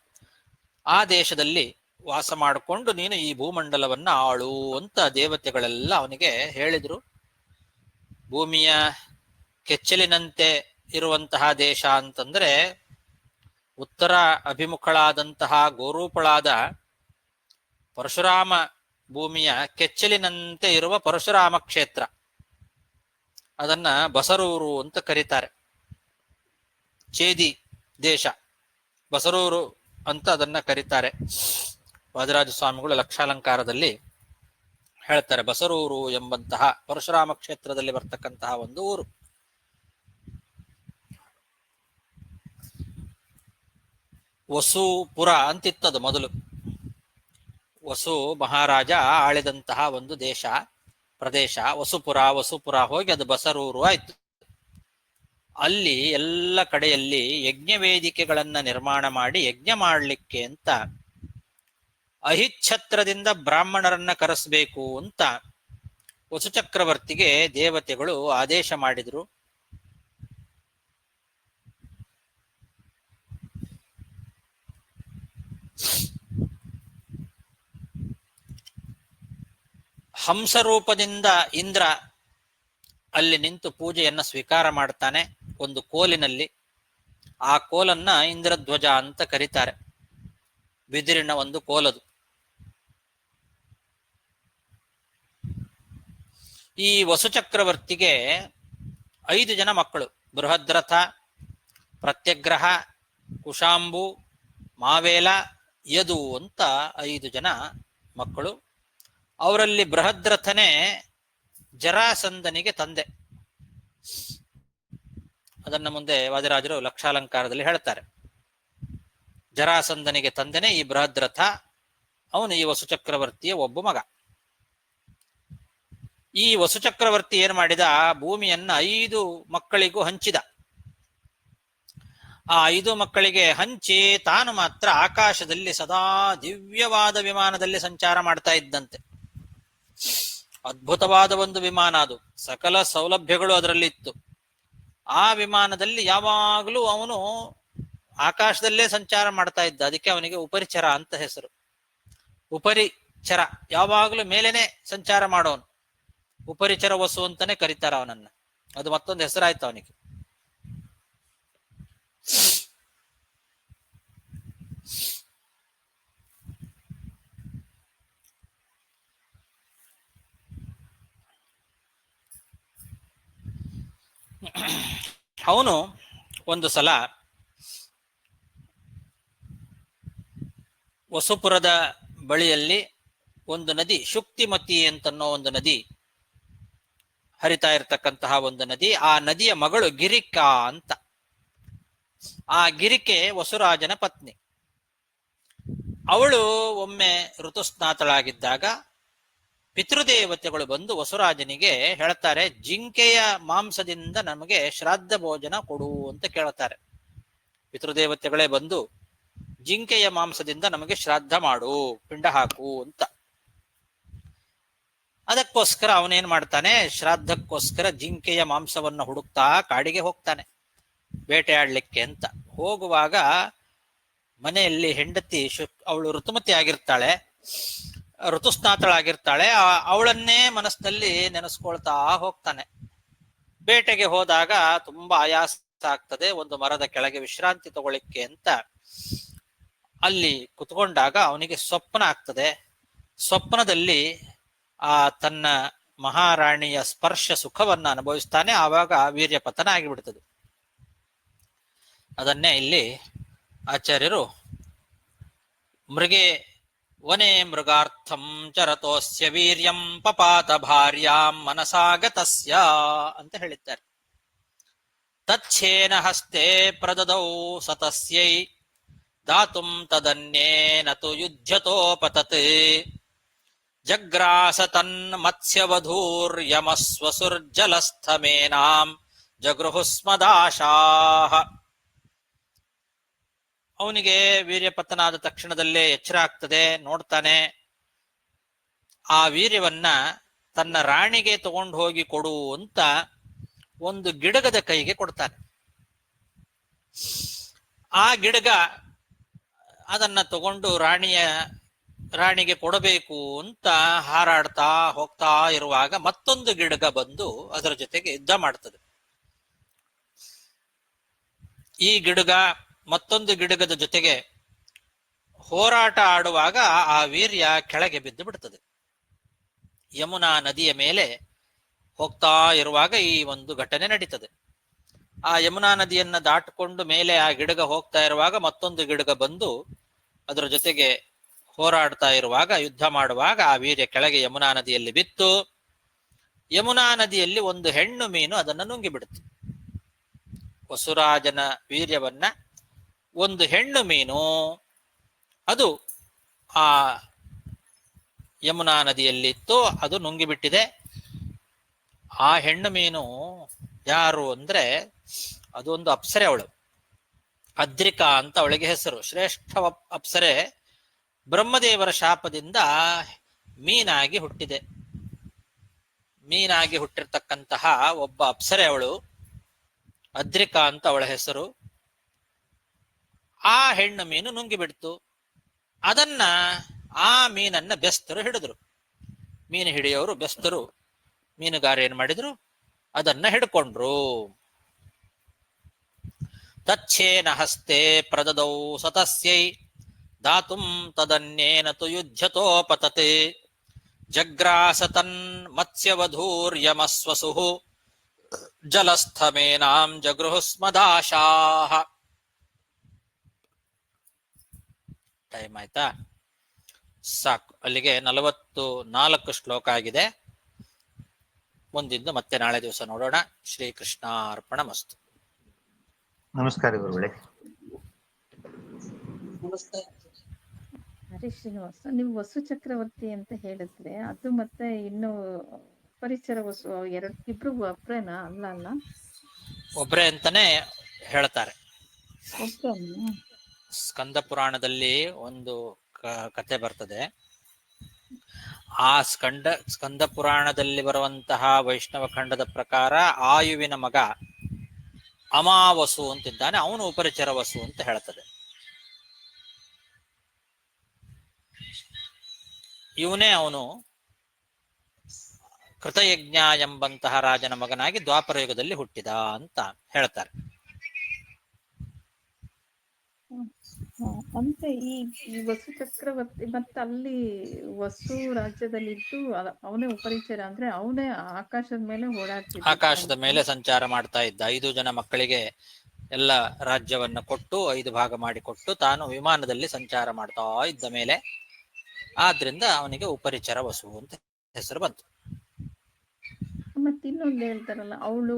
ಆ ದೇಶದಲ್ಲಿ ವಾಸ ಮಾಡಿಕೊಂಡು ನೀನು ಈ ಭೂಮಂಡಲವನ್ನ ಆಳು ಅಂತ ದೇವತೆಗಳೆಲ್ಲ ಅವನಿಗೆ ಹೇಳಿದ್ರು. ಭೂಮಿಯ ಕೆಚ್ಚಲಿನಂತೆ ಇರುವಂತಹ ದೇಶ ಅಂತಂದ್ರೆ ಉತ್ತರ ಅಭಿಮುಖಳಾದಂತಹ ಗೋರೂಪಳಾದ ಪರಶುರಾಮ ಭೂಮಿಯ ಕೆಚ್ಚಲಿನಂತೆ ಇರುವ ಪರಶುರಾಮ ಕ್ಷೇತ್ರ, ಅದನ್ನ ಬಸರೂರು ಅಂತ ಕರೀತಾರೆ. ಚೇದಿ ದೇಶ ಬಸರೂರು ಅಂತ ಅದನ್ನ ಕರೀತಾರೆ. ವಾದಿರಾಜ ಸ್ವಾಮಿಗಳು ಲಕ್ಷಾಲಂಕಾರದಲ್ಲಿ ಹೇಳ್ತಾರೆ, ಬಸರೂರು ಎಂಬಂತಹ ಪರಶುರಾಮ ಕ್ಷೇತ್ರದಲ್ಲಿ ಬರ್ತಕ್ಕಂತಹ ಒಂದು ಊರು. ವಸುಪುರ ಅಂತಿತ್ತದು ಮೊದಲು. ವಸು ಮಹಾರಾಜ ಆಳಿದಂತಹ ಒಂದು ದೇಶ ಪ್ರದೇಶ ವಸುಪುರ ಹೋಗಿ ಅದು ಬಸರೂರು ಆಯ್ತು. ಅಲ್ಲಿ ಎಲ್ಲ ಕಡೆಯಲ್ಲಿ ಯಜ್ಞ ವೇದಿಕೆಗಳನ್ನ ನಿರ್ಮಾಣ ಮಾಡಿ ಯಜ್ಞ ಮಾಡಲಿಕ್ಕೆ ಅಂತ ಅಹಿಚ್ಛತ್ರದಿಂದ ಬ್ರಾಹ್ಮಣರನ್ನ ಕರೆಸಬೇಕು ಅಂತ ವಸುಚಕ್ರವರ್ತಿಗೆ ದೇವತೆಗಳು ಆದೇಶ ಮಾಡಿದ್ರು. ಹಂಸರೂಪದಿಂದ ಇಂದ್ರ ಅಲ್ಲಿ ನಿಂತು ಪೂಜೆಯನ್ನ ಸ್ವೀಕಾರ ಮಾಡ್ತಾನೆ ಒಂದು ಕೋಲಿನಲ್ಲಿ. ಆ ಕೋಲನ್ನ ಇಂದ್ರಧ್ವಜ ಅಂತ ಕರೀತಾರೆ. ಬಿದಿರಿನ ಒಂದು ಕೋಲದು. ಈ ವಸುಚಕ್ರವರ್ತಿಗೆ 5 ಜನ ಮಕ್ಕಳು. ಬೃಹದ್ರಥ, ಪ್ರತ್ಯಗ್ರಹ, ಕುಶಾಂಬು, ಮಾವೇಲ, ಯದು ಅಂತ 5 ಜನ ಮಕ್ಕಳು. ಅವರಲ್ಲಿ ಬೃಹದ್ರಥನೇ ಜರಾಸಂಧನಿಗೆ ತಂದೆ. ಅದನ್ನ ಮುಂದೆ ವಾದಿರಾಜರು ಲಕ್ಷಾಲಂಕಾರದಲ್ಲಿ ಹೇಳ್ತಾರೆ. ಜರಾಸಂಧನಿಗೆ ತಂದೆನೇ ಈ ಬೃಹದ್ರಥ. ಅವನು ಈ ವಸುಚಕ್ರವರ್ತಿಯ ಒಬ್ಬ ಮಗ. ಈ ವಸುಚಕ್ರವರ್ತಿ ಏನ್ ಮಾಡಿದ, ಭೂಮಿಯನ್ನ 5 ಮಕ್ಕಳಿಗೂ ಹಂಚಿದ. ಆ 5 ಮಕ್ಕಳಿಗೆ ಹಂಚಿ ತಾನು ಮಾತ್ರ ಆಕಾಶದಲ್ಲಿ ಸದಾ ದಿವ್ಯವಾದ ವಿಮಾನದಲ್ಲಿ ಸಂಚಾರ ಮಾಡ್ತಾ ಇದ್ದಂತೆ. ಅದ್ಭುತವಾದ ಒಂದು ವಿಮಾನ ಅದು, ಸಕಲ ಸೌಲಭ್ಯಗಳು ಅದರಲ್ಲಿ ಇತ್ತು. ಆ ವಿಮಾನದಲ್ಲಿ ಯಾವಾಗಲೂ ಅವನು ಆಕಾಶದಲ್ಲೇ ಸಂಚಾರ ಮಾಡ್ತಾ ಇದ್ದ. ಅದಕ್ಕೆ ಅವನಿಗೆ ಉಪರಿಚರ ಅಂತ ಹೆಸರು. ಉಪರಿಚರ, ಯಾವಾಗಲೂ ಮೇಲೇನೆ ಸಂಚಾರ ಮಾಡೋನು. ಉಪರಿಚರ ವಸು ಅಂತಾನೆ ಕರೀತಾರ ಅವನನ್ನ. ಅದು ಮತ್ತೊಂದು ಹೆಸರಾಯ್ತು ಅವನಿಗೆ. ಅವನು ಒಂದು ಸಲ ವಸುಪುರದ ಬಳಿಯಲ್ಲಿ ಒಂದು ನದಿ, ಶುಕ್ತಿಮತಿ ಅಂತನ್ನೋ ಒಂದು ನದಿ ಹರಿತಾ ಇರತಕ್ಕಂತಹ ಒಂದು ನದಿ. ಆ ನದಿಯ ಮಗಳು ಗಿರಿಕಾ ಅಂತ. ಆ ಗಿರಿಕೆ ವಸುರಾಜನ ಪತ್ನಿ. ಅವಳು ಒಮ್ಮೆ ಋತುಸ್ನಾತಳಾಗಿದ್ದಾಗ ಪಿತೃದೇವತೆಗಳು ಬಂದು ವಸುರಾಜನಿಗೆ ಹೇಳ್ತಾರೆ, ಜಿಂಕೆಯ ಮಾಂಸದಿಂದ ನಮಗೆ ಶ್ರಾದ್ದ ಭೋಜನ ಕೊಡು ಅಂತ ಕೇಳ್ತಾರೆ. ಪಿತೃದೇವತೆಗಳೇ ಬಂದು ಜಿಂಕೆಯ ಮಾಂಸದಿಂದ ನಮಗೆ ಶ್ರಾದ್ದ ಮಾಡು, ಪಿಂಡ ಹಾಕು ಅಂತ. ಅದಕ್ಕೋಸ್ಕರ ಅವನೇನ್ ಮಾಡ್ತಾನೆ, ಶ್ರಾದ್ದಕ್ಕೋಸ್ಕರ ಜಿಂಕೆಯ ಮಾಂಸವನ್ನು ಹುಡುಕ್ತಾ ಕಾಡಿಗೆ ಹೋಗ್ತಾನೆ ಬೇಟೆಯಾಡ್ಲಿಕ್ಕೆ ಅಂತ. ಹೋಗುವಾಗ ಮನೆಯಲ್ಲಿ ಹೆಂಡತಿ ಅವಳು ಋತುಮತಿ ಆಗಿರ್ತಾಳೆ, ಋತುಸ್ನಾತಳಾಗಿರ್ತಾಳೆ. ಅವಳನ್ನೇ ಮನಸ್ಸಿನಲ್ಲಿ ನೆನೆಸ್ಕೊಳ್ತಾ ಹೋಗ್ತಾನೆ. ಬೇಟೆಗೆ ಹೋದಾಗ ತುಂಬಾ ಆಯಾಸ ಆಗ್ತದೆ. ಒಂದು ಮರದ ಕೆಳಗೆ ವಿಶ್ರಾಂತಿ ತಗೊಳ್ಳಿಕ್ಕೆ ಅಂತ ಅಲ್ಲಿ ಕುತ್ಕೊಂಡಾಗ ಅವನಿಗೆ ಸ್ವಪ್ನ ಆಗ್ತದೆ. ಸ್ವಪ್ನದಲ್ಲಿ ತನ್ನ ಮಹಾರಾಣಿಯ ಸ್ಪರ್ಶ ಸುಖವನ್ನ ಅನುಭವಿಸ್ತಾನೆ. ಆವಾಗ ವೀರ್ಯ ಪತನ ಆಗಿಬಿಡ್ತದೆ. ಅದನ್ನೇ ಇಲ್ಲಿ ಆಚಾರ್ಯರು ಮೃಗೆ ವನೆ ಮೃಗಾರ್ಥಂ ಚರತೋಸ್ಯ ವೀರ್ಯಂ ಪಪಾತ ಭಾರ್ಯಾಂ ಮನಸಾಗತಸ್ಯ ಅಂತ ಹೇಳಿದ್ದಾರೆ. ತಚ್ಛೇನ ಹಸ್ತೆ ಪ್ರದದೌ ಸತಸ್ಯೈ ದಾತುಂ ತದನ್ಯೇನ ತು ಯುಧ್ಯತೋಪತತ್ ಜಗ್ರಾಸ ತನ್ಮತ್ಸ್ಯವಧೂರ್ಯಮಸ್ವಸುರ್ಜಲಸ್ಥಮೇನಾಂ ಜಗೃಹುಸ್ಮದಾಶಾಃ. ಅವನಿಗೆ ವೀರ್ಯಪತನ ಆದ ತಕ್ಷಣದಲ್ಲೇ ಎಚ್ಚರ ಆಗ್ತದೆ. ನೋಡ್ತಾನೆ, ಆ ವೀರ್ಯವನ್ನ ತನ್ನ ರಾಣಿಗೆ ತಗೊಂಡು ಹೋಗಿ ಕೊಡು ಅಂತ ಒಂದು ಗಿಡಗದ ಕೈಗೆ ಕೊಡ್ತಾನೆ. ಆ ಗಿಡಗ ಅದನ್ನ ತಗೊಂಡು ರಾಣಿಗೆ ಕೊಡಬೇಕು ಅಂತ ಹಾರಾಡ್ತಾ ಹೋಗ್ತಾ ಇರುವಾಗ ಮತ್ತೊಂದು ಗಿಡಗ ಬಂದು ಅದರ ಜೊತೆಗೆ ಯುದ್ಧ ಮಾಡ್ತದೆ. ಈ ಗಿಡಗ ಮತ್ತೊಂದು ಗಿಡಗದ ಜೊತೆಗೆ ಹೋರಾಟ ಆಡುವಾಗ ಆ ವೀರ್ಯ ಕೆಳಗೆ ಬಿದ್ದು ಬಿಡ್ತದೆ. ಯಮುನಾ ನದಿಯ ಮೇಲೆ ಹೋಗ್ತಾ ಇರುವಾಗ ಈ ಒಂದು ಘಟನೆ ನಡೀತದೆ. ಆ ಯಮುನಾ ನದಿಯನ್ನ ದಾಟಿಕೊಂಡು ಮೇಲೆ ಆ ಗಿಡಗ ಹೋಗ್ತಾ ಇರುವಾಗ ಮತ್ತೊಂದು ಗಿಡಗ ಬಂದು ಅದರ ಜೊತೆಗೆ ಹೋರಾಡ್ತಾ ಇರುವಾಗ, ಯುದ್ಧ ಮಾಡುವಾಗ ಆ ವೀರ್ಯ ಕೆಳಗೆ ಯಮುನಾ ನದಿಯಲ್ಲಿ ಬಿತ್ತು. ಯಮುನಾ ನದಿಯಲ್ಲಿ ಒಂದು ಹೆಣ್ಣು ಮೀನು ಅದನ್ನು ನುಂಗಿಬಿಡುತ್ತೆ. ವಸುರಾಜನ ವೀರ್ಯವನ್ನ ಒಂದು ಹೆಣ್ಣು ಮೀನು ಅದು ಆ ಯಮುನಾ ನದಿಯಲ್ಲಿತ್ತು, ಅದು ನುಂಗಿಬಿಟ್ಟಿದೆ. ಆ ಹೆಣ್ಣು ಮೀನು ಯಾರು ಅಂದ್ರೆ ಅದೊಂದು ಅಪ್ಸರೆ. ಅವಳು ಅದ್ರಿಕಾ ಅಂತ ಅವಳಿಗೆ ಹೆಸರು. ಶ್ರೇಷ್ಠ ಅಪ್ಸರೆ. ಬ್ರಹ್ಮದೇವರ ಶಾಪದಿಂದ ಮೀನಾಗಿ ಹುಟ್ಟಿದೆ. ಮೀನಾಗಿ ಹುಟ್ಟಿರ್ತಕ್ಕಂತಹ ಒಬ್ಬ ಅಪ್ಸರೆ ಅವಳು. ಅದ್ರಿಕಾ ಅಂತ ಅವಳ ಹೆಸರು. ಆ ಹೆಣ್ಣು ಮೀನು ನುಂಗಿಬಿಡ್ತು. ಅದನ್ನ ಆ ಮೀನನ್ನ ಬೆಸ್ತರು ಹಿಡಿದ್ರು. ಮೀನು ಹಿಡಿಯೋರು ಬೆಸ್ತರು. ಮೀನುಗಾರ ಏನ್ ಮಾಡಿದ್ರು, ಅದನ್ನ ಹಿಡ್ಕೊಂಡ್ರು. ತಚ್ಛೇನ ಹಸ್ತೆ ಪ್ರದದೌ ಸತಸ್ಯೈ ದಾತುಂ ತದನ್ಯೇನ ತು ಯುಧ್ಯತೋಪತತ್ ಜಗ್ರಾಸ ತನ್ ಮತ್ಸ್ಯವಧೂರ್ಯಮಸ್ವಸುಃ ಜಲಸ್ಥಮೇನಾಂ ಜಗೃಹುಸ್ಮದಾಶಾಃ. ಟೈಮ್ ಆಯ್ತಾ? ಸಾಕು. ಅಲ್ಲಿಗೆ 44 ಶ್ಲೋಕ ಆಗಿದೆ. ಮುಂದಿಂದು ಮತ್ತೆ ನಾಳೆ ದಿವಸ ನೋಡೋಣ. ಶ್ರೀಕೃಷ್ಣಾರ್ಪಣಮಸ್ತು. ನಮಸ್ಕಾರ ಗುರುಗಳೇ. ಹರಿ ಶ್ರೀನಿವಾಸ, ನೀವು ವಸು ಚಕ್ರವರ್ತಿ ಅಂತ ಹೇಳಿದ್ರೆ ಅದು ಮತ್ತೆ ಇನ್ನು ಪರಿಸರ ವಸು ಇಬ್ರು ಒಬ್ರೇನಾ? ಅಲ್ಲ ಒಬ್ರೇ ಅಂತಾನೆ ಹೇಳ್ತಾರೆ. ಒಬ್ರೇನಾ? ಸ್ಕಂದ ಪುರಾಣದಲ್ಲಿ ಒಂದು ಕತೆ ಬರ್ತದೆ. ಆ ಸ್ಕಂದ ಪುರಾಣದಲ್ಲಿ ಬರುವಂತಹ ವೈಷ್ಣವ ಖಂಡದ ಪ್ರಕಾರ ಆಯುವಿನ ಮಗ ಅಮಾವಸು ಅಂತಿದ್ದಾನೆ, ಅವನು ಉಪರಿಚರ ವಸು ಅಂತ ಹೇಳ್ತದೆ. ಇವನೇ ಅವನು ಕೃತಯಜ್ಞ ಎಂಬಂತಹ ರಾಜನ ಮಗನಾಗಿ ದ್ವಾಪರ ಯುಗದಲ್ಲಿ ಹುಟ್ಟಿದ ಅಂತ ಹೇಳ್ತಾರೆ. ಅಂದ್ರೆ ಈ ವಸು ಚಕ್ರವರ್ತಿ ಮತ್ತೆ ಅಲ್ಲಿ ವಸು ರಾಜ್ಯದಲ್ಲಿದ್ದು ಅವನೇ ಉಪರಿಚರ ಅಂದ್ರೆ ಅವನೇ ಆಕಾಶದ ಮೇಲೆ ಓಡಾಡ್ತಿದ್ದ ಆಕಾಶದ ಮೇಲೆ ಸಂಚಾರ ಮಾಡ್ತಾ ಇದ್ದ. 5 ಜನ ಮಕ್ಕಳಿಗೆ ಎಲ್ಲ ರಾಜ್ಯವನ್ನ ಕೊಟ್ಟು 5 ಭಾಗ ಮಾಡಿಕೊಟ್ಟು ತಾನು ವಿಮಾನದಲ್ಲಿ ಸಂಚಾರ ಮಾಡ್ತಾ ಇದ್ದ ಮೇಲೆ ಆದ್ರಿಂದ ಅವನಿಗೆ ಉಪರಿಚರ ವಸು ಅಂತ ಹೆಸರು ಬಂತು. ಮತ್ತೆ ಇನ್ನೊಂದು ಹೇಳ್ತಾರಲ್ಲ, ಅವಳು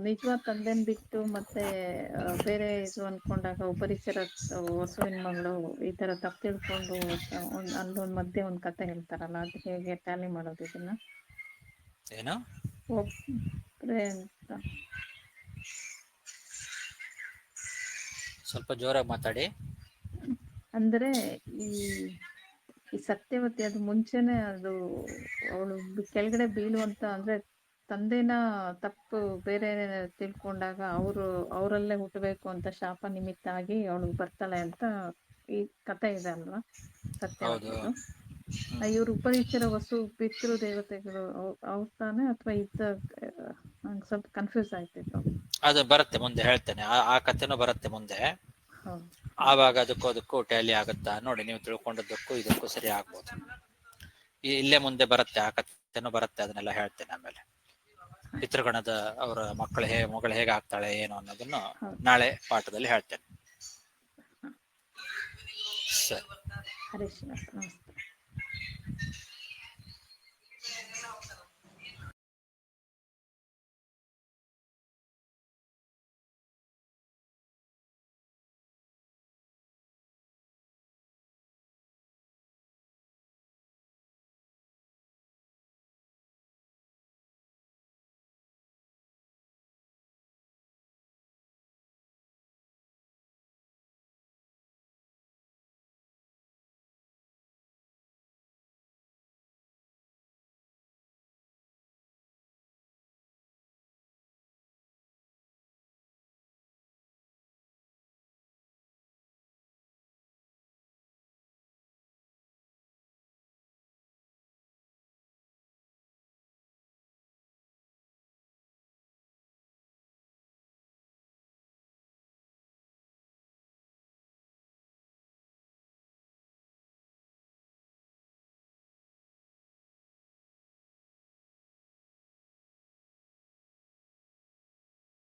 ನಿಜವಾದ ತಂದೆನ್ ಬಿಟ್ಟು ಮತ್ತೆ ಬೇರೆ ಇದು ಅನ್ಕೊಂಡಾಗ ಉಪರಿಚರ ವಸುವಿನ ಮಗಳು ಈ ತರ ತಪ್ಪು ತಿಳ್ಕೊಂಡು ಅಲ್ಲೊಂದ್ ಮಧ್ಯೆ ಒಂದ್ ಕತೆ ಹೇಳ್ತಾರಲ್ಲ, ಅದು ಹೇಗೆ ಟ್ಯಾಲಿ ಮಾಡೋದು ಇದನ್ನ? ಏನು ಒಬ್ರೆ ಅಂತ ಸ್ವಲ್ಪ ಜೋರಾಗಿ ಮಾತಾಡಿ. ಅಂದ್ರೆ ಈ ಸತ್ಯವತಿ ಅದು ಮುಂಚೆನೆ ಅದು ಅವಳು ಕೆಳಗಡೆ ಬೀಳುವಂತ ಅಂದ್ರೆ ತಂದೆನ ತಪ್ಪು ಬೇರೆ ತಿಳ್ಕೊಂಡಾಗ ಅವರಲ್ಲೇ ಹುಟ್ಟಬೇಕು ಅಂತ ಶಾಪ ನಿಮಿತ್ತ ಆಗಿ ಅವಳು ಬರ್ತಾಳೆ ಅಂತ ಈ ಕಥೆ ಇದೆ ಅಲ್ವಾ ಸತ್ಯವತಿದು. ಇವ್ರು ಉಪರಿಚರ ವಸು ಪಿತೃ ದೇವತೆಗಳು ಅವ್ರು ತಾನೆ ಅಥವಾ ನಂಗೆ ಸ್ವಲ್ಪ ಕನ್ಫ್ಯೂಸ್ ಆಯ್ತಿತ್ತು. ಅದು ಬರುತ್ತೆ ಮುಂದೆ ಹೇಳ್ತೇನೆ, ಆ ಕಥೆನೂ ಬರುತ್ತೆ ಮುಂದೆ. ಹೌದು, ಆವಾಗ ಅದಕ್ಕೂ ಟ್ಯಾಲಿ ಆಗುತ್ತಾ ನೋಡಿ, ನೀವು ತಿಳ್ಕೊಂಡದ್ದಕ್ಕೂ ಇದಕ್ಕೂ ಸರಿ ಆಗ್ಬೋದು. ಇಲ್ಲೇ ಮುಂದೆ ಬರುತ್ತೆ, ಆ ಕಥೆನೂ ಬರುತ್ತೆ, ಅದನ್ನೆಲ್ಲ ಹೇಳ್ತೇನೆ ಆಮೇಲೆ. ಪಿತೃಗಣದ ಅವರ ಮಗಳು ಹೇಗೆ ಆಗ್ತಾಳೆ ಏನು ಅನ್ನೋದನ್ನು ನಾಳೆ ಪಾಠದಲ್ಲಿ ಹೇಳ್ತೇನೆ. ಸರಿ, ಹರೀಶ್ ನಮಸ್ತೆ.